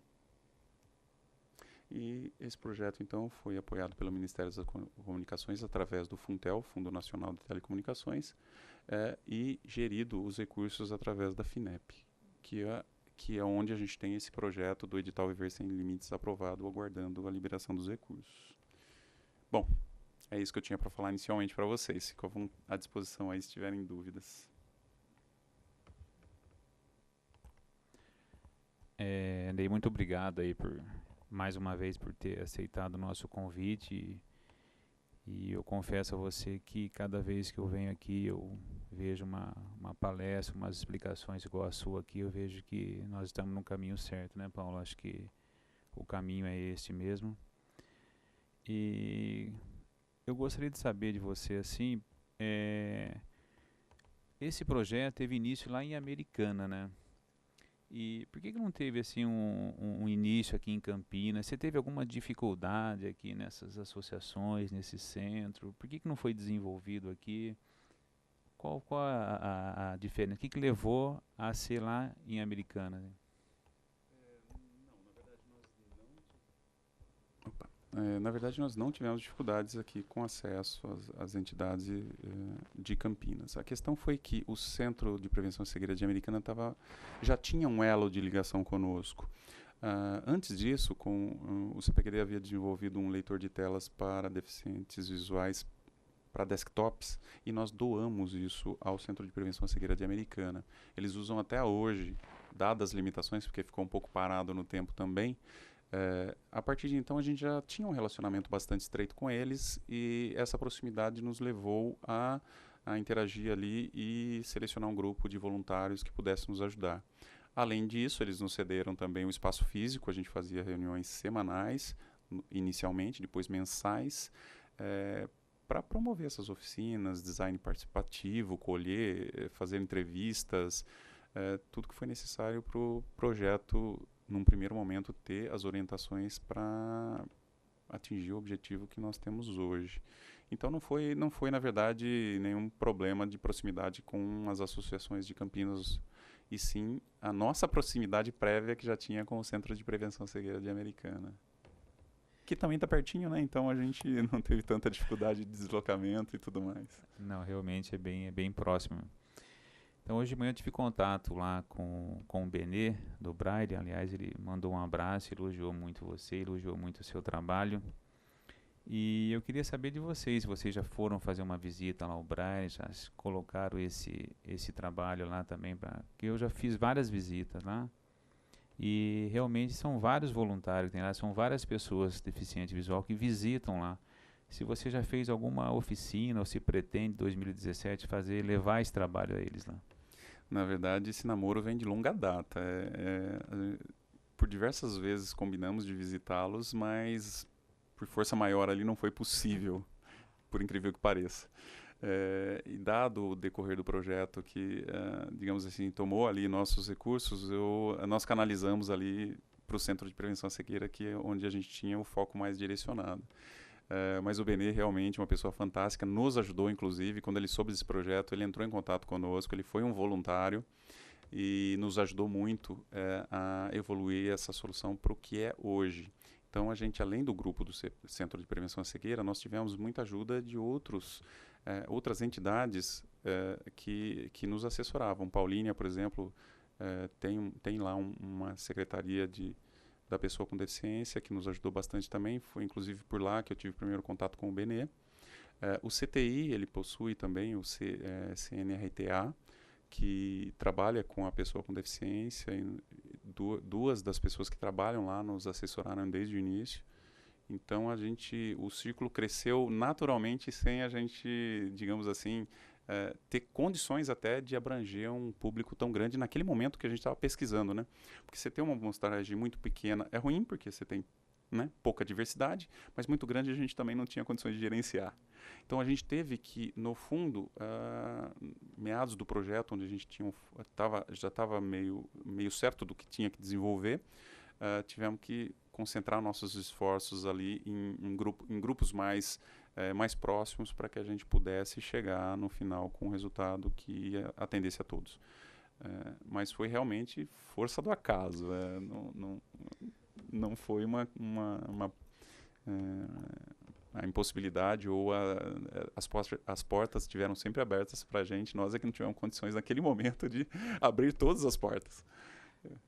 E esse projeto, então, foi apoiado pelo Ministério das Comunicações através do Funtel, Fundo Nacional de Telecomunicações, e gerido os recursos através da FINEP, que é onde a gente tem esse projeto do edital Viver Sem Limites aprovado, aguardando a liberação dos recursos. Bom, é isso que eu tinha para falar inicialmente para vocês. Fico à disposição aí se tiverem dúvidas. Ney, muito obrigado aí mais uma vez por ter aceitado o nosso convite e eu confesso a você que cada vez que eu venho aqui eu vejo uma palestra, umas explicações igual a sua aqui, eu vejo que nós estamos no caminho certo, né, Paulo? Acho que o caminho é este mesmo. E eu gostaria de saber de você, assim, esse projeto teve início lá em Americana, né? E por que não teve assim um início aqui em Campinas? Você teve alguma dificuldade aqui nessas associações, nesse centro? Por que não foi desenvolvido aqui? Qual a diferença? O que levou a ser lá em Americana? Na verdade, nós não tivemos dificuldades aqui com acesso às entidades de Campinas. A questão foi que o Centro de Prevenção e Cegueira de Americana já tinha um elo de ligação conosco. Antes disso, o CPQD havia desenvolvido um leitor de telas para deficientes visuais para desktops e nós doamos isso ao Centro de Prevenção e Cegueira de Americana. Eles usam até hoje, dadas as limitações, porque ficou um pouco parado no tempo também. A partir de então a gente já tinha um relacionamento bastante estreito com eles e essa proximidade nos levou a interagir ali e selecionar um grupo de voluntários que pudesse nos ajudar. Além disso, eles nos cederam também um espaço físico, a gente fazia reuniões semanais, inicialmente, depois mensais, para promover essas oficinas, design participativo, colher, fazer entrevistas, tudo que foi necessário para o projeto num primeiro momento, ter as orientações para atingir o objetivo que nós temos hoje. Então, não foi, na verdade, nenhum problema de proximidade com as associações de Campinas e sim a nossa proximidade prévia que já tinha com o Centro de Prevenção à Cegueira de Americana. Que também está pertinho, né? Então a gente não teve tanta dificuldade de deslocamento e tudo mais. Não, realmente é bem próximo. Então hoje de manhã eu tive contato lá com o Benê, do Braille. Aliás, ele mandou um abraço, elogiou muito você, elogiou muito o seu trabalho. E eu queria saber de vocês, se vocês já foram fazer uma visita lá ao Braille, já colocaram esse trabalho lá também, porque eu já fiz várias visitas lá. E realmente são vários voluntários que tem lá, são várias pessoas deficientes visual que visitam lá. Se você já fez alguma oficina ou se pretende em 2017 levar esse trabalho a eles lá. Na verdade, esse namoro vem de longa data. Por diversas vezes combinamos de visitá-los, mas por força maior ali não foi possível, por incrível que pareça. E dado o decorrer do projeto que, digamos assim, tomou ali nossos recursos, nós canalizamos ali para o Centro de Prevenção à Cegueira, que é onde a gente tinha o foco mais direcionado. Mas o Benê realmente é uma pessoa fantástica, nos ajudou inclusive, quando ele soube desse projeto, ele entrou em contato conosco, ele foi um voluntário e nos ajudou muito a evoluir essa solução para o que é hoje. Então a gente, além do grupo do Centro de Prevenção à Cegueira, nós tivemos muita ajuda de outras entidades que nos assessoravam. Paulínia, por exemplo, tem lá uma secretaria da pessoa com deficiência, que nos ajudou bastante também. Foi inclusive por lá que eu tive o primeiro contato com o Benê. O CTI, ele possui também o CNRTA, que trabalha com a pessoa com deficiência. E duas das pessoas que trabalham lá nos assessoraram desde o início. Então o círculo cresceu naturalmente sem a gente, digamos assim, ter condições até de abranger um público tão grande naquele momento que a gente estava pesquisando, né? Porque você tem uma amostragem muito pequena é ruim, porque você tem, né, pouca diversidade, mas muito grande a gente também não tinha condições de gerenciar. Então a gente teve que, no fundo, meados do projeto, onde a gente já estava meio certo do que tinha que desenvolver, tivemos que concentrar nossos esforços ali em grupos mais próximos, para que a gente pudesse chegar no final com um resultado que atendesse a todos. Mas foi realmente força do acaso. Não foi a impossibilidade ou as portas estiveram sempre abertas para a gente. Nós é que não tivemos condições naquele momento de abrir todas as portas.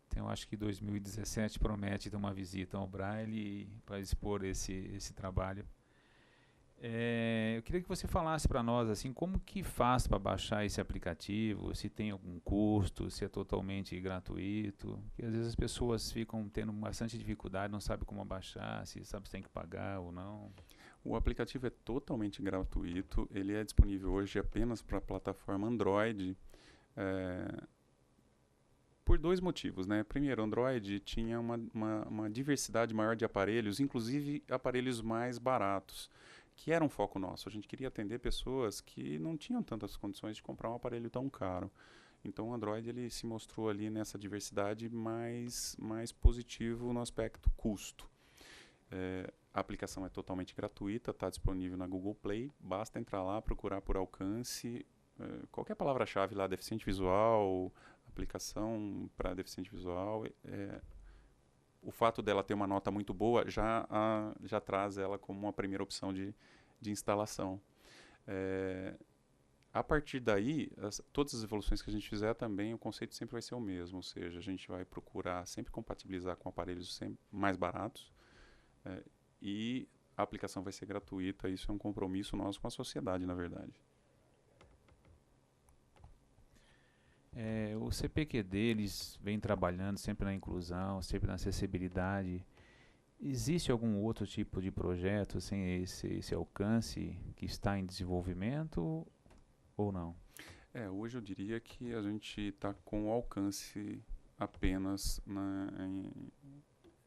Então, eu acho que 2017 promete ter uma visita ao Braille para expor esse trabalho. Eu queria que você falasse para nós assim, como que faz para baixar esse aplicativo, se tem algum custo, se é totalmente gratuito, porque às vezes as pessoas ficam tendo bastante dificuldade, não sabem como baixar, se tem que pagar ou não. O aplicativo é totalmente gratuito, ele é disponível hoje apenas para a plataforma Android, por dois motivos, né? Primeiro, o Android tinha uma diversidade maior de aparelhos, inclusive aparelhos mais baratos, que era um foco nosso. A gente queria atender pessoas que não tinham tantas condições de comprar um aparelho tão caro. Então o Android ele se mostrou ali nessa diversidade mais positivo no aspecto custo. A aplicação é totalmente gratuita, está disponível na Google Play, basta entrar lá, procurar por alcance, qualquer palavra-chave lá, deficiente visual, aplicação para deficiente visual. O fato dela ter uma nota muito boa já traz ela como uma primeira opção de instalação. A partir daí, todas as evoluções que a gente fizer também, o conceito sempre vai ser o mesmo, ou seja, a gente vai procurar sempre compatibilizar com aparelhos sempre mais baratos, e a aplicação vai ser gratuita. Isso é um compromisso nosso com a sociedade, na verdade. O CPQD, eles vem trabalhando sempre na inclusão, sempre na acessibilidade. Existe algum outro tipo de projeto sem esse alcance que está em desenvolvimento ou não? Hoje eu diria que a gente está com o alcance apenas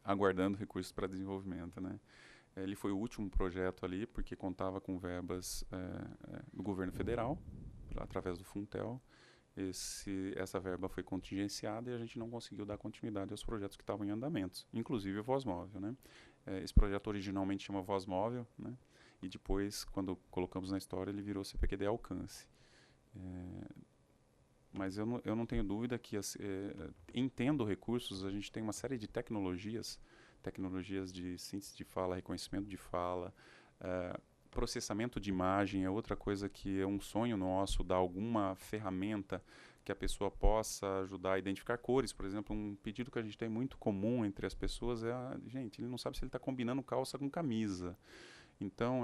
aguardando recursos para desenvolvimento, né? Ele foi o último projeto ali, porque contava com verbas do governo federal, através do Funtel. Essa verba foi contingenciada e a gente não conseguiu dar continuidade aos projetos que estavam em andamento, inclusive o Voz Móvel, né? Esse projeto originalmente chama Voz Móvel, né? E depois, quando colocamos na história, ele virou CPQD Alcance. Mas eu não tenho dúvida que, entendo recursos, a gente tem uma série de tecnologias de síntese de fala, reconhecimento de fala, processamento de imagem é outra coisa que é um sonho nosso, dar alguma ferramenta que a pessoa possa ajudar a identificar cores. Por exemplo, um pedido que a gente tem muito comum entre as pessoas gente, ele não sabe se ele está combinando calça com camisa. Então,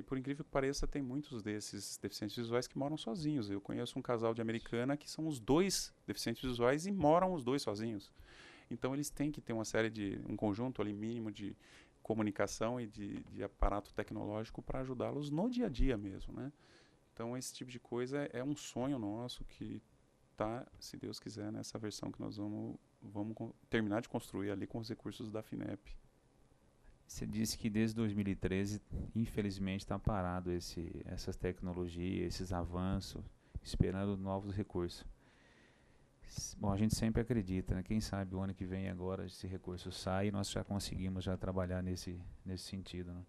por incrível que pareça, tem muitos desses deficientes visuais que moram sozinhos. Eu conheço um casal de Americana que são os dois deficientes visuais e moram os dois sozinhos. Então, eles têm que ter um conjunto ali mínimo de comunicação e de aparato tecnológico para ajudá-los no dia a dia mesmo, né? Então, esse tipo de coisa é um sonho nosso que está, se Deus quiser, nessa versão que nós vamos terminar de construir ali com os recursos da FINEP. Você disse que desde 2013, infelizmente, está parado essas tecnologias, esses avanços, esperando novos recursos. Bom, a gente sempre acredita, né? Quem sabe o ano que vem agora esse recurso sai e nós já conseguimos já trabalhar nesse sentido, né?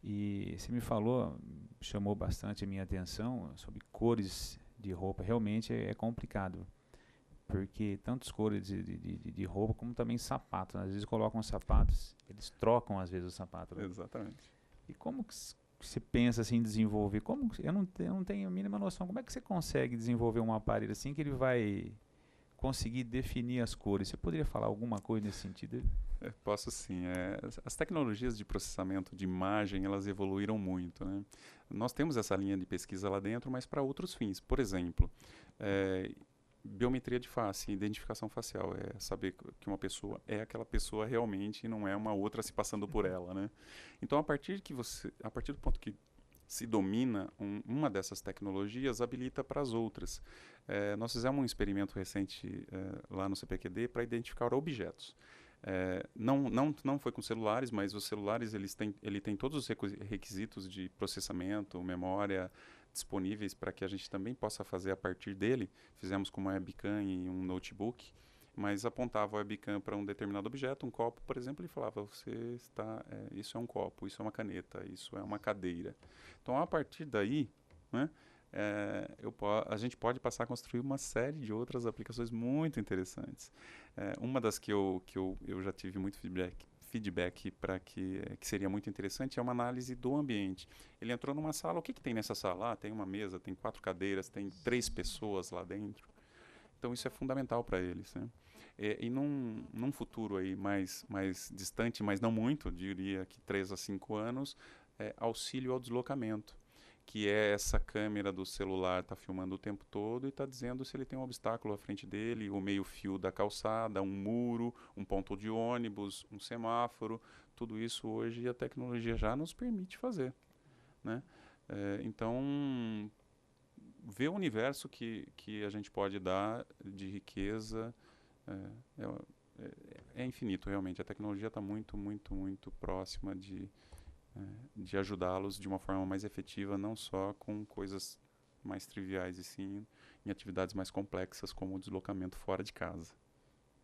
E você me falou, chamou bastante a minha atenção sobre cores de roupa. Realmente é complicado, porque tantas cores de roupa como também sapatos, né? Às vezes colocam sapatos, eles trocam às vezes o sapato, né? Exatamente. E como que você pensa assim em desenvolver? Eu não tenho a mínima noção. Como é que você consegue desenvolver um aparelho assim que ele vai conseguir definir as cores? Você poderia falar alguma coisa nesse sentido? Posso sim. As tecnologias de processamento de imagem, elas evoluíram muito, né? Nós temos essa linha de pesquisa lá dentro, mas para outros fins. Por exemplo, biometria de face, identificação facial, saber que uma pessoa é aquela pessoa realmente e não é uma outra se passando por ela, né? Então, a partir do ponto que se domina uma dessas tecnologias, habilita para as outras. Nós fizemos um experimento recente lá no CPQD para identificar objetos. Não foi com celulares, mas os celulares ele tem todos os requisitos de processamento, memória disponíveis para que a gente também possa fazer a partir dele. Fizemos com uma webcam e um notebook, mas apontava a webcam para um determinado objeto, um copo, por exemplo, e falava: isso é um copo, isso é uma caneta, isso é uma cadeira. Então, a partir daí, né, a gente pode passar a construir uma série de outras aplicações muito interessantes. Uma das que eu já tive muito feedback para que seria muito interessante é uma análise do ambiente. Ele entrou numa sala, o que tem nessa sala? Tem uma mesa, tem 4 cadeiras, tem 3 pessoas lá dentro. Então, isso é fundamental para eles, né? E num futuro aí mais distante, mas não muito, diria que 3 a 5 anos, auxílio ao deslocamento, que é essa câmera do celular está filmando o tempo todo e está dizendo se ele tem um obstáculo à frente dele, o meio-fio da calçada, um muro, um ponto de ônibus, um semáforo. Tudo isso hoje a tecnologia já nos permite fazer, né? Então, ver o universo que a gente pode dar de riqueza é infinito, realmente. A tecnologia está muito, muito, muito próxima de ajudá-los de uma forma mais efetiva, não só com coisas mais triviais, e sim em atividades mais complexas, como o deslocamento fora de casa.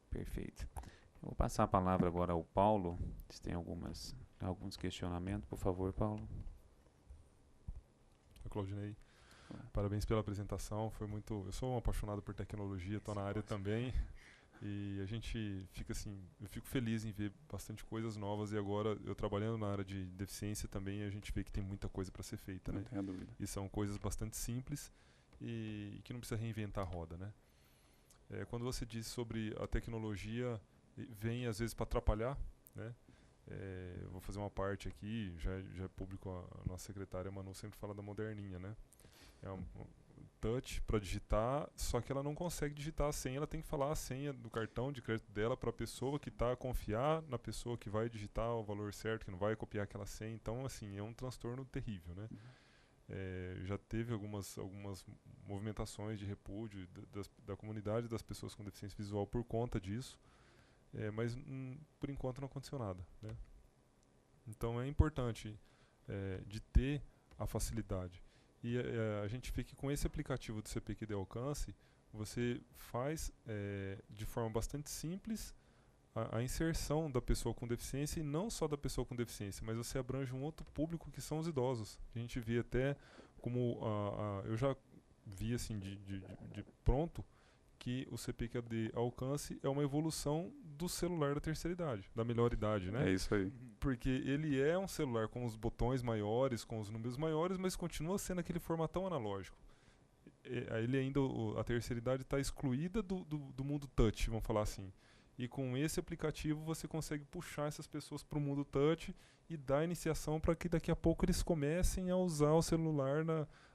Perfeito. Eu vou passar a palavra agora ao Paulo. Se tem alguns questionamentos, por favor, Paulo. Claudinei, parabéns pela apresentação. Eu sou um apaixonado por tecnologia, estou na área também. E a gente fica assim, eu fico feliz em ver bastante coisas novas, e agora eu trabalhando na área de deficiência também, a gente vê que tem muita coisa para ser feita, né? Não tenho dúvida. E são coisas bastante simples e que não precisa reinventar a roda, né? Quando você diz sobre a tecnologia vem às vezes para atrapalhar, né? Eu vou fazer uma parte aqui, já é público, a nossa secretária Manu sempre fala da moderninha, né? É um touch para digitar, só que ela não consegue digitar a senha, ela tem que falar a senha do cartão de crédito dela para a pessoa que está a confiar na pessoa que vai digitar o valor certo, que não vai copiar aquela senha. Então, assim, é um transtorno terrível, né? Já teve algumas movimentações de repúdio da comunidade das pessoas com deficiência visual por conta disso, mas por enquanto não aconteceu nada, né? Então é importante de ter a facilidade. E a gente vê que com esse aplicativo do CPQD Alcance, você faz de forma bastante simples a inserção da pessoa com deficiência, e não só da pessoa com deficiência, mas você abrange um outro público que são os idosos. A gente vê até como eu já vi assim de pronto que o CPQD Alcance é uma evolução do celular da terceira idade, da melhor idade, né? É isso aí. Porque ele é um celular com os botões maiores, com os números maiores, mas continua sendo aquele formatão analógico. Ele ainda, a terceira idade está excluída do mundo touch, vamos falar assim. E com esse aplicativo você consegue puxar essas pessoas para o mundo touch e dar iniciação para que daqui a pouco eles comecem a usar o celular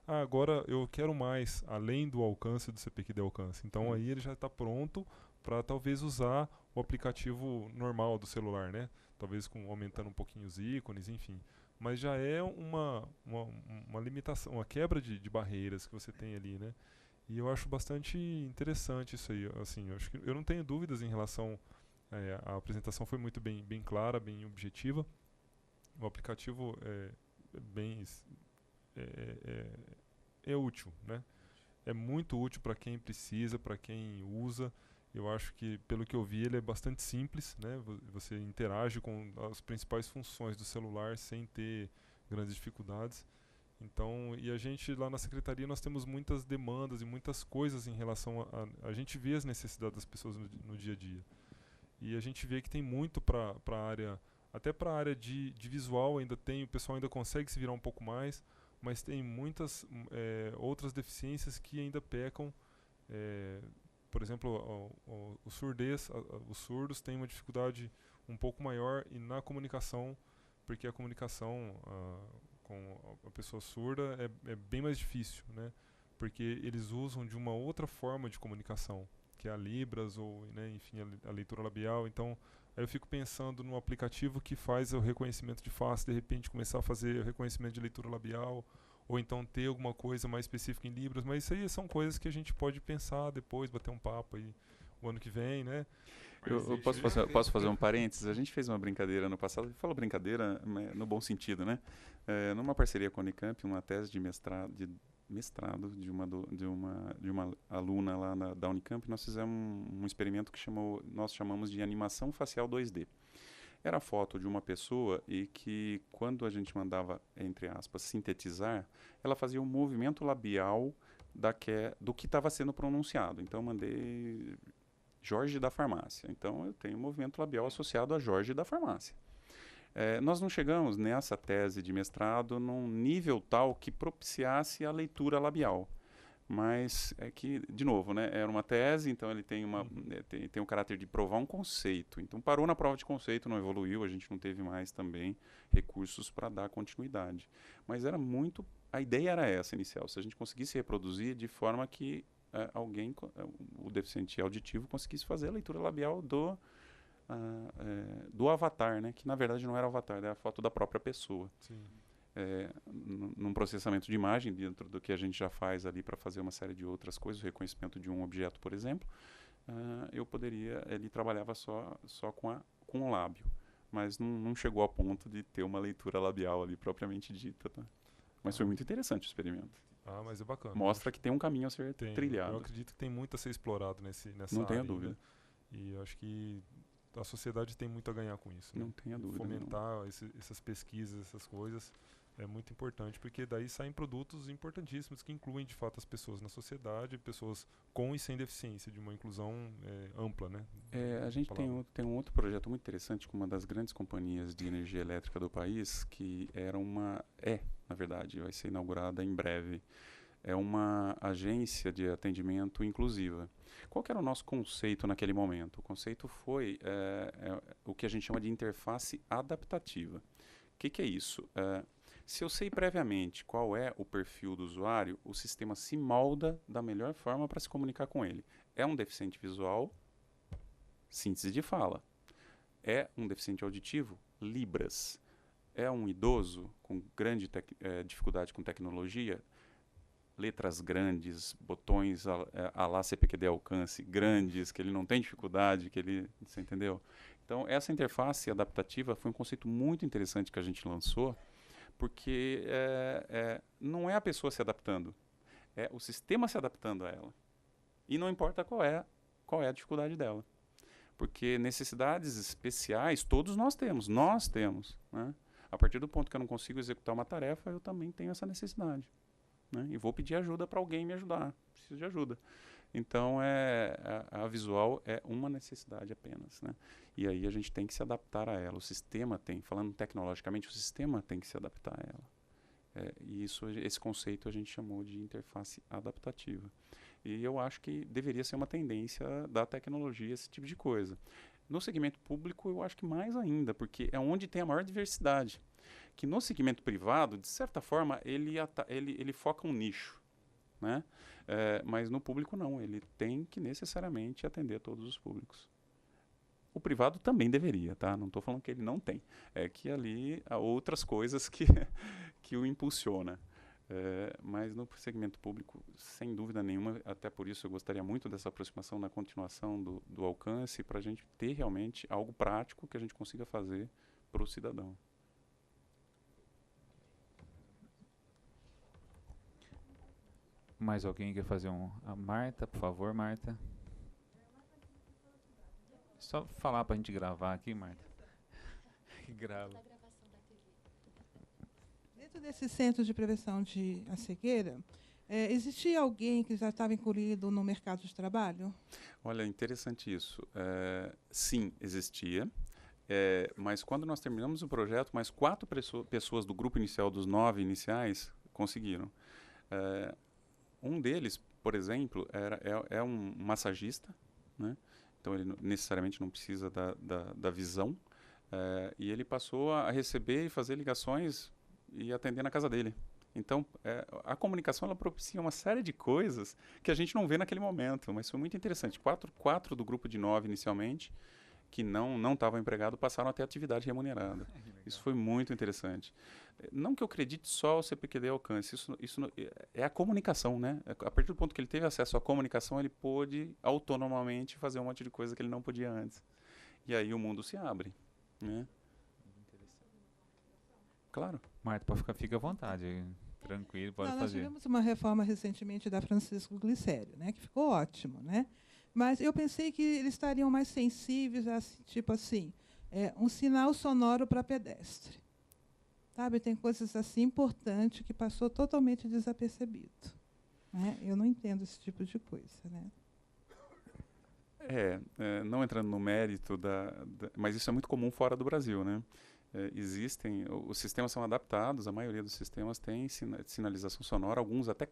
agora eu quero mais, além do alcance do CPQD Alcance. Então aí ele já está pronto para talvez usar o aplicativo normal do celular, né? Talvez aumentando um pouquinho os ícones, enfim. Mas já é uma limitação, uma quebra de barreiras que você tem ali, né? E eu acho bastante interessante isso aí. Assim, eu não tenho dúvidas em relação... a apresentação foi muito bem clara, bem objetiva. O aplicativo é útil, né? É muito útil para quem precisa, para quem usa. Eu acho que, pelo que eu vi, ele é bastante simples, né? Você interage com as principais funções do celular sem ter grandes dificuldades. Então, e a gente lá na secretaria nós temos muitas demandas e muitas coisas em relação a gente vê as necessidades das pessoas no dia a dia. E a gente vê que tem muito para a área, até para a área de visual ainda tem, o pessoal ainda consegue se virar um pouco mais, mas tem muitas outras deficiências que ainda pecam. Por exemplo, os surdos têm uma dificuldade um pouco maior na comunicação, porque a comunicação com a pessoa surda é bem mais difícil, né? Porque eles usam de uma outra forma de comunicação, que é a Libras ou, né, enfim, a leitura labial. Então, aí eu fico pensando no aplicativo que faz o reconhecimento de face, de repente começar a fazer o reconhecimento de leitura labial, ou então ter alguma coisa mais específica em Libras, mas isso aí são coisas que a gente pode pensar depois, bater um papo aí o ano que vem, né? Eu posso fazer um parênteses? A gente fez uma brincadeira no passado, falo brincadeira no bom sentido, né? Numa parceria com a Unicamp, uma tese de mestrado de uma aluna lá da Unicamp, nós fizemos um experimento que nós chamamos de animação facial 2D. Era a foto de uma pessoa e que, quando a gente mandava, entre aspas, sintetizar, ela fazia um movimento labial do que estava sendo pronunciado. Então, eu mandei Jorge da Farmácia. Então, eu tenho um movimento labial associado a Jorge da Farmácia. Nós não chegamos nessa tese de mestrado num nível tal que propiciasse a leitura labial. Mas é que, de novo, né, era uma tese, então ele tem tem um caráter de provar um conceito. Então parou na prova de conceito, não evoluiu, a gente não teve mais também recursos para dar continuidade. Mas a ideia era essa inicial, se a gente conseguisse reproduzir de forma que o deficiente auditivo, conseguisse fazer a leitura labial do avatar, né, que na verdade não era o avatar, era a foto da própria pessoa. Sim. Num processamento de imagem, dentro do que a gente já faz ali para fazer uma série de outras coisas, o reconhecimento de um objeto, por exemplo, ele trabalhava só com o lábio, mas não chegou a ponto de ter uma leitura labial ali propriamente dita, tá? Mas foi muito interessante o experimento. Mas é bacana. Mostra que tem um caminho a ser trilhado. Eu acredito que tem muito a ser explorado nessa não área. Tenha dúvida. E eu acho que a sociedade tem muito a ganhar com isso. Não né? tenha dúvida. Fomentar essas pesquisas, essas coisas, é muito importante, porque daí saem produtos importantíssimos que incluem, de fato, as pessoas na sociedade, pessoas com e sem deficiência, de uma inclusão ampla, né? A gente tem um outro projeto muito interessante com uma das grandes companhias de energia elétrica do país, que na verdade, vai ser inaugurada em breve. É uma agência de atendimento inclusiva. Qual que era o nosso conceito naquele momento? O conceito foi o que a gente chama de interface adaptativa. O que é isso? Se eu sei previamente qual é o perfil do usuário, o sistema se molda da melhor forma para se comunicar com ele. É um deficiente visual? Síntese de fala. É um deficiente auditivo? Libras. É um idoso com grande dificuldade com tecnologia? Letras grandes, botões a lá CPQD alcance grandes, que ele não tem dificuldade, você entendeu? Então, essa interface adaptativa foi um conceito muito interessante que a gente lançou, porque não é a pessoa se adaptando, é o sistema se adaptando a ela. E não importa qual é a dificuldade dela. Porque necessidades especiais todos nós temos, né? A partir do ponto que eu não consigo executar uma tarefa, eu também tenho essa necessidade. né? E vou pedir ajuda para alguém me ajudar. Preciso de ajuda. Então, a visual é uma necessidade apenas, né? E aí a gente tem que se adaptar a ela. O sistema tem, falando tecnologicamente, o sistema tem que se adaptar a ela. E esse conceito a gente chamou de interface adaptativa. E eu acho que deveria ser uma tendência da tecnologia esse tipo de coisa. No segmento público, eu acho que mais ainda, porque é onde tem a maior diversidade. Que no segmento privado, de certa forma, ele foca um nicho, né? Mas no público não, ele tem que necessariamente atender todos os públicos. O privado também deveria, tá? Não estou falando que ele não tem. É que ali há outras coisas que o impulsiona. Mas no segmento público, sem dúvida nenhuma, até por isso eu gostaria muito dessa aproximação na continuação do alcance, para a gente ter realmente algo prático que a gente consiga fazer para o cidadão. Mais alguém quer fazer a Marta, por favor, Marta. Só falar para a gente gravar aqui, Marta. Grava. Dentro desse centro de prevenção de a cegueira, existia alguém que já estava incluído no mercado de trabalho? Olha, interessante isso. Sim, existia. Mas quando nós terminamos o projeto, mais 4 pessoas do grupo inicial, dos 9 iniciais, conseguiram. Um deles, por exemplo, é um massagista, né? Então ele necessariamente não precisa da visão, e ele passou a receber e fazer ligações e atender na casa dele. Então a comunicação ela propicia uma série de coisas que a gente não vê naquele momento, mas foi muito interessante. Quatro do grupo de 9 inicialmente, que não estavam empregados, passaram a ter atividade remunerada. Isso foi muito interessante. Não que eu acredite só ao CPQD alcance, isso é a comunicação, né? A partir do ponto que ele teve acesso à comunicação, ele pôde autonomamente fazer um monte de coisa que ele não podia antes. E aí o mundo se abre, né? Claro. Marta, fica à vontade, tranquilo, pode Nós fazer. tivemos uma reforma recentemente da Francisco Glicério, né, que ficou ótimo, né? Mas eu pensei que eles estariam mais sensíveis a, tipo assim, um sinal sonoro para pedestre. Sabe, tem coisas assim importantes que passou totalmente desapercebido, né? Eu não entendo esse tipo de coisa, né? Não entrando no mérito mas isso é muito comum fora do Brasil, né? Os sistemas são adaptados, a maioria dos sistemas tem sinalização sonora, alguns até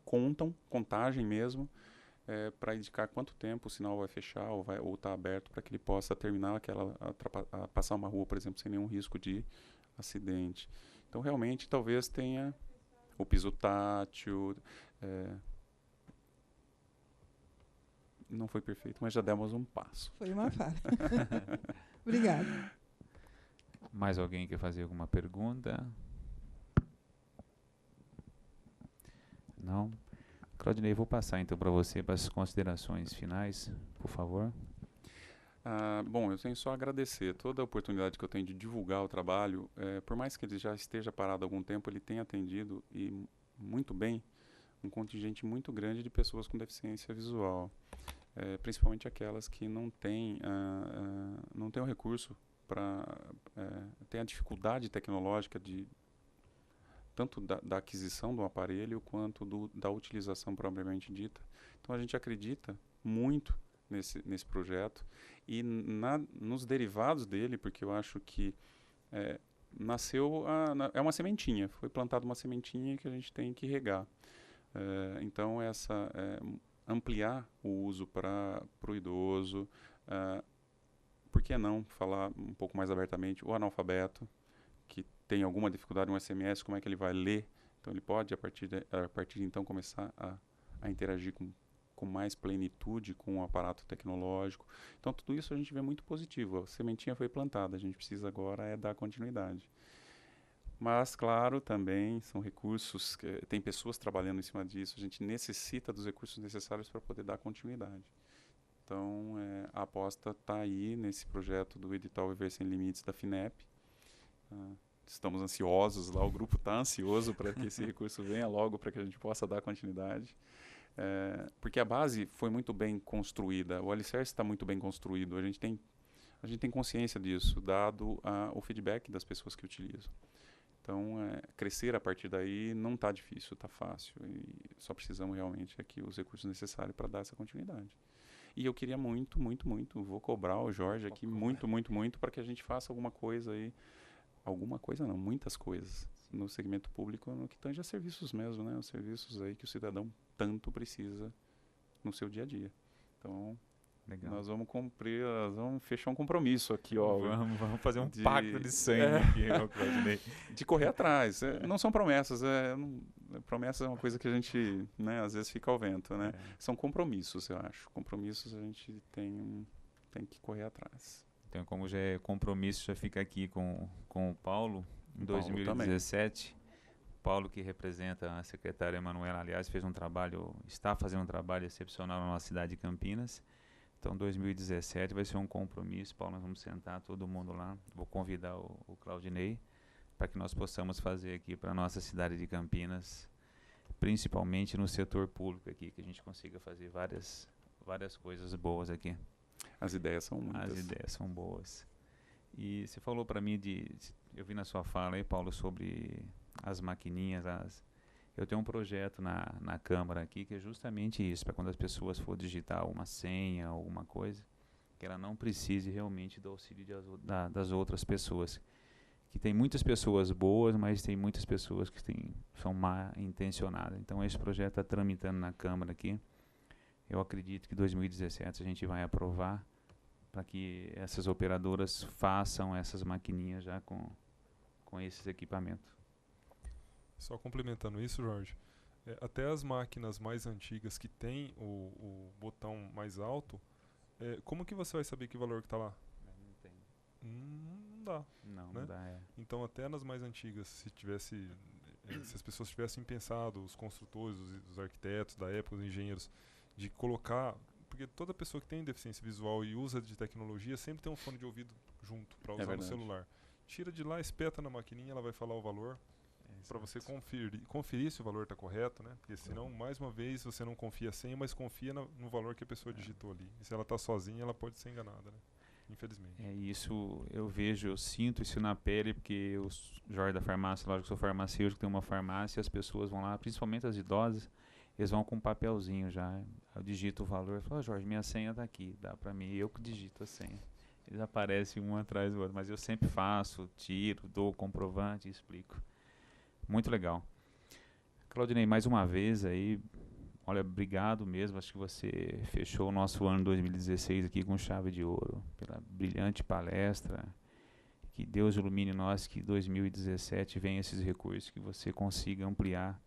contagem mesmo, para indicar quanto tempo o sinal vai fechar ou está aberto para que ele possa terminar passar uma rua, por exemplo, sem nenhum risco de acidente. Então, realmente, talvez tenha o piso tátil. Não foi perfeito, mas já demos um passo. Foi uma falha. Obrigada. Mais alguém quer fazer alguma pergunta? Não? Claudinei, vou passar então para você para as considerações finais, por favor. Bom, eu tenho só a agradecer toda a oportunidade que eu tenho de divulgar o trabalho. Por mais que ele já esteja parado há algum tempo, ele tem atendido e muito bem um contingente muito grande de pessoas com deficiência visual, principalmente aquelas que não têm o recurso tem a dificuldade tecnológica tanto da aquisição do aparelho quanto da utilização propriamente dita. Então a gente acredita muito nesse projeto e nos derivados dele, porque eu acho que nasceu é uma sementinha, foi plantada uma sementinha que a gente tem que regar. Então ampliar o uso para o idoso, por que não falar um pouco mais abertamente o analfabeto, que tem alguma dificuldade no SMS, como é que ele vai ler? Então ele pode, a partir de então, começar a interagir com mais plenitude com o aparato tecnológico. Então tudo isso a gente vê muito positivo. A sementinha foi plantada, a gente precisa agora dar continuidade. Mas, claro, também são recursos, tem pessoas trabalhando em cima disso, a gente necessita dos recursos necessários para poder dar continuidade. Então, a aposta está aí nesse projeto do edital Viver Sem Limites da FINEP. Estamos ansiosos lá, o grupo está ansioso para que esse recurso venha logo para que a gente possa dar continuidade. Porque a base foi muito bem construída, o alicerce está muito bem construído, a gente tem consciência disso, dado o feedback das pessoas que utilizam. Então, crescer a partir daí não está difícil, está fácil. E só precisamos realmente aqui os recursos necessários para dar essa continuidade. E eu queria muito, vou cobrar o Jorge aqui muito para que a gente faça alguma coisa aí. Alguma coisa não, muitas coisas no segmento público no que tange a serviços mesmo, né? Os serviços aí que o cidadão tanto precisa no seu dia a dia. Então, Legal. nós vamos vamos fechar um compromisso aqui, ó. Vamos fazer um pacto de sangue aqui, ó, Claudinei. De correr atrás. Não são promessas, promessas é uma coisa que a gente, né, às vezes fica ao vento, né? São compromissos, eu acho. Compromissos a gente tem que correr atrás. Então, como já é compromisso, já fica aqui com o Paulo, em 2017. Paulo, que representa a secretária Emanuela, aliás, está fazendo um trabalho excepcional na nossa cidade de Campinas. Então, 2017 vai ser um compromisso, Paulo, nós vamos sentar todo mundo lá. Vou convidar o Claudinei para que nós possamos fazer aqui para a nossa cidade de Campinas, principalmente no setor público aqui, que a gente consiga fazer várias coisas boas aqui. As ideias são muitas. As ideias são boas. E você falou para mim eu vi na sua fala aí, Paulo, sobre as maquininhas. Eu tenho um projeto na Câmara aqui que é justamente isso, para quando as pessoas for digitar uma senha, alguma coisa, que ela não precise realmente do auxílio das outras pessoas. Que tem muitas pessoas boas, mas tem muitas pessoas que são mal intencionadas. Então esse projeto está tramitando na Câmara aqui. Eu acredito que em 2017 a gente vai aprovar para que essas operadoras façam essas maquininhas já com esses equipamentos. Só complementando isso, Jorge, até as máquinas mais antigas que tem o botão mais alto, como que você vai saber que valor que está lá? Não tem. Não dá. Não dá, Então, até nas mais antigas, se as pessoas tivessem pensado, os construtores, os arquitetos da época, os engenheiros, de colocar, porque toda pessoa que tem deficiência visual e usa de tecnologia sempre tem um fone de ouvido junto para usar no celular. Tira de lá, espeta na maquininha, ela vai falar o valor para você conferir se o valor está correto, né? Porque senão, mais uma vez, você não confia a senha, mas confia no valor que a pessoa digitou ali. E se ela está sozinha, ela pode ser enganada, né? Infelizmente. Isso eu sinto isso na pele, porque o Jorge da farmácia, lógico que eu sou farmacêutico, tem uma farmácia, as pessoas vão lá, principalmente as idosas, eles vão com um papelzinho já, eu digito o valor, eu falo, Jorge, minha senha está aqui, dá para mim, eu que digito a senha. Eles aparecem um atrás do outro, mas eu sempre faço, tiro, dou o comprovante e explico. Muito legal. Claudinei, mais uma vez aí, olha, obrigado mesmo, acho que você fechou o nosso ano 2016 aqui com chave de ouro, pela brilhante palestra, que Deus ilumine nós, que 2017 venha esses recursos, que você consiga ampliar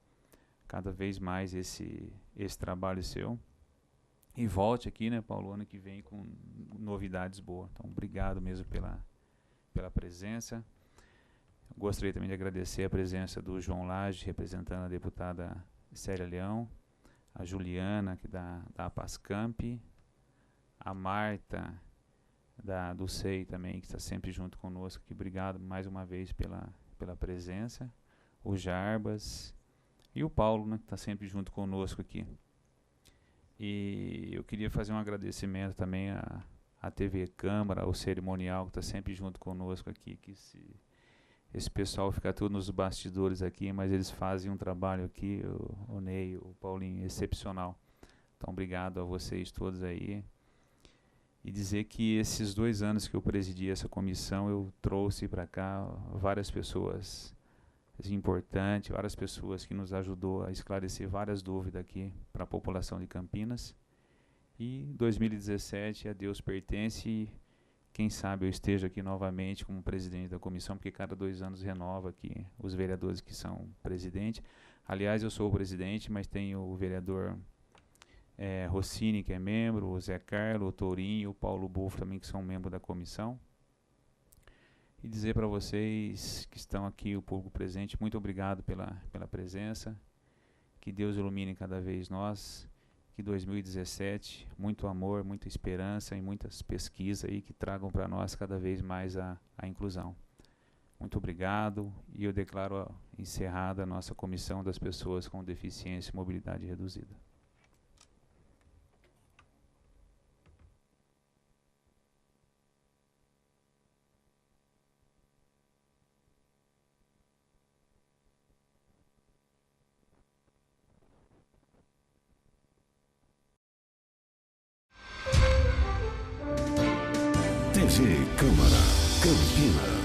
cada vez mais esse trabalho seu, e volte aqui, né, Paulo, ano que vem com novidades boas. Então, obrigado mesmo pela presença. Gostaria também de agradecer a presença do João Lage, representando a deputada Célia Leão, a Juliana, que da Pascamp, a Marta, do SEI também, que está sempre junto conosco aqui. Obrigado mais uma vez pela presença. O Jarbas e o Paulo, né, que está sempre junto conosco aqui. E eu queria fazer um agradecimento também à TV Câmara, ao cerimonial, que está sempre junto conosco aqui, que esse pessoal fica tudo nos bastidores aqui, mas eles fazem um trabalho aqui, o Ney, o Paulinho, excepcional. Então, obrigado a vocês todos aí. E dizer que esses 2 anos que eu presidi essa comissão, eu trouxe para cá várias pessoas importantes, várias pessoas que nos ajudou a esclarecer várias dúvidas aqui para a população de Campinas. E 2017, a Deus pertence, e quem sabe eu esteja aqui novamente como presidente da comissão, porque cada 2 anos renova aqui os vereadores que são presidente. Aliás, eu sou o presidente, mas tem o vereador Rossini, que é membro, o Zé Carlos, o Tourinho, o Paulo Bufo também, que são membros da comissão. E dizer para vocês que estão aqui, o público presente, muito obrigado pela presença. Que Deus ilumine cada vez nós. Que 2017, muito amor, muita esperança e muitas pesquisas aí que tragam para nós cada vez mais a inclusão. Muito obrigado, e eu declaro encerrada a nossa Comissão das Pessoas com Deficiência e Mobilidade Reduzida. TV Câmara, Campinas.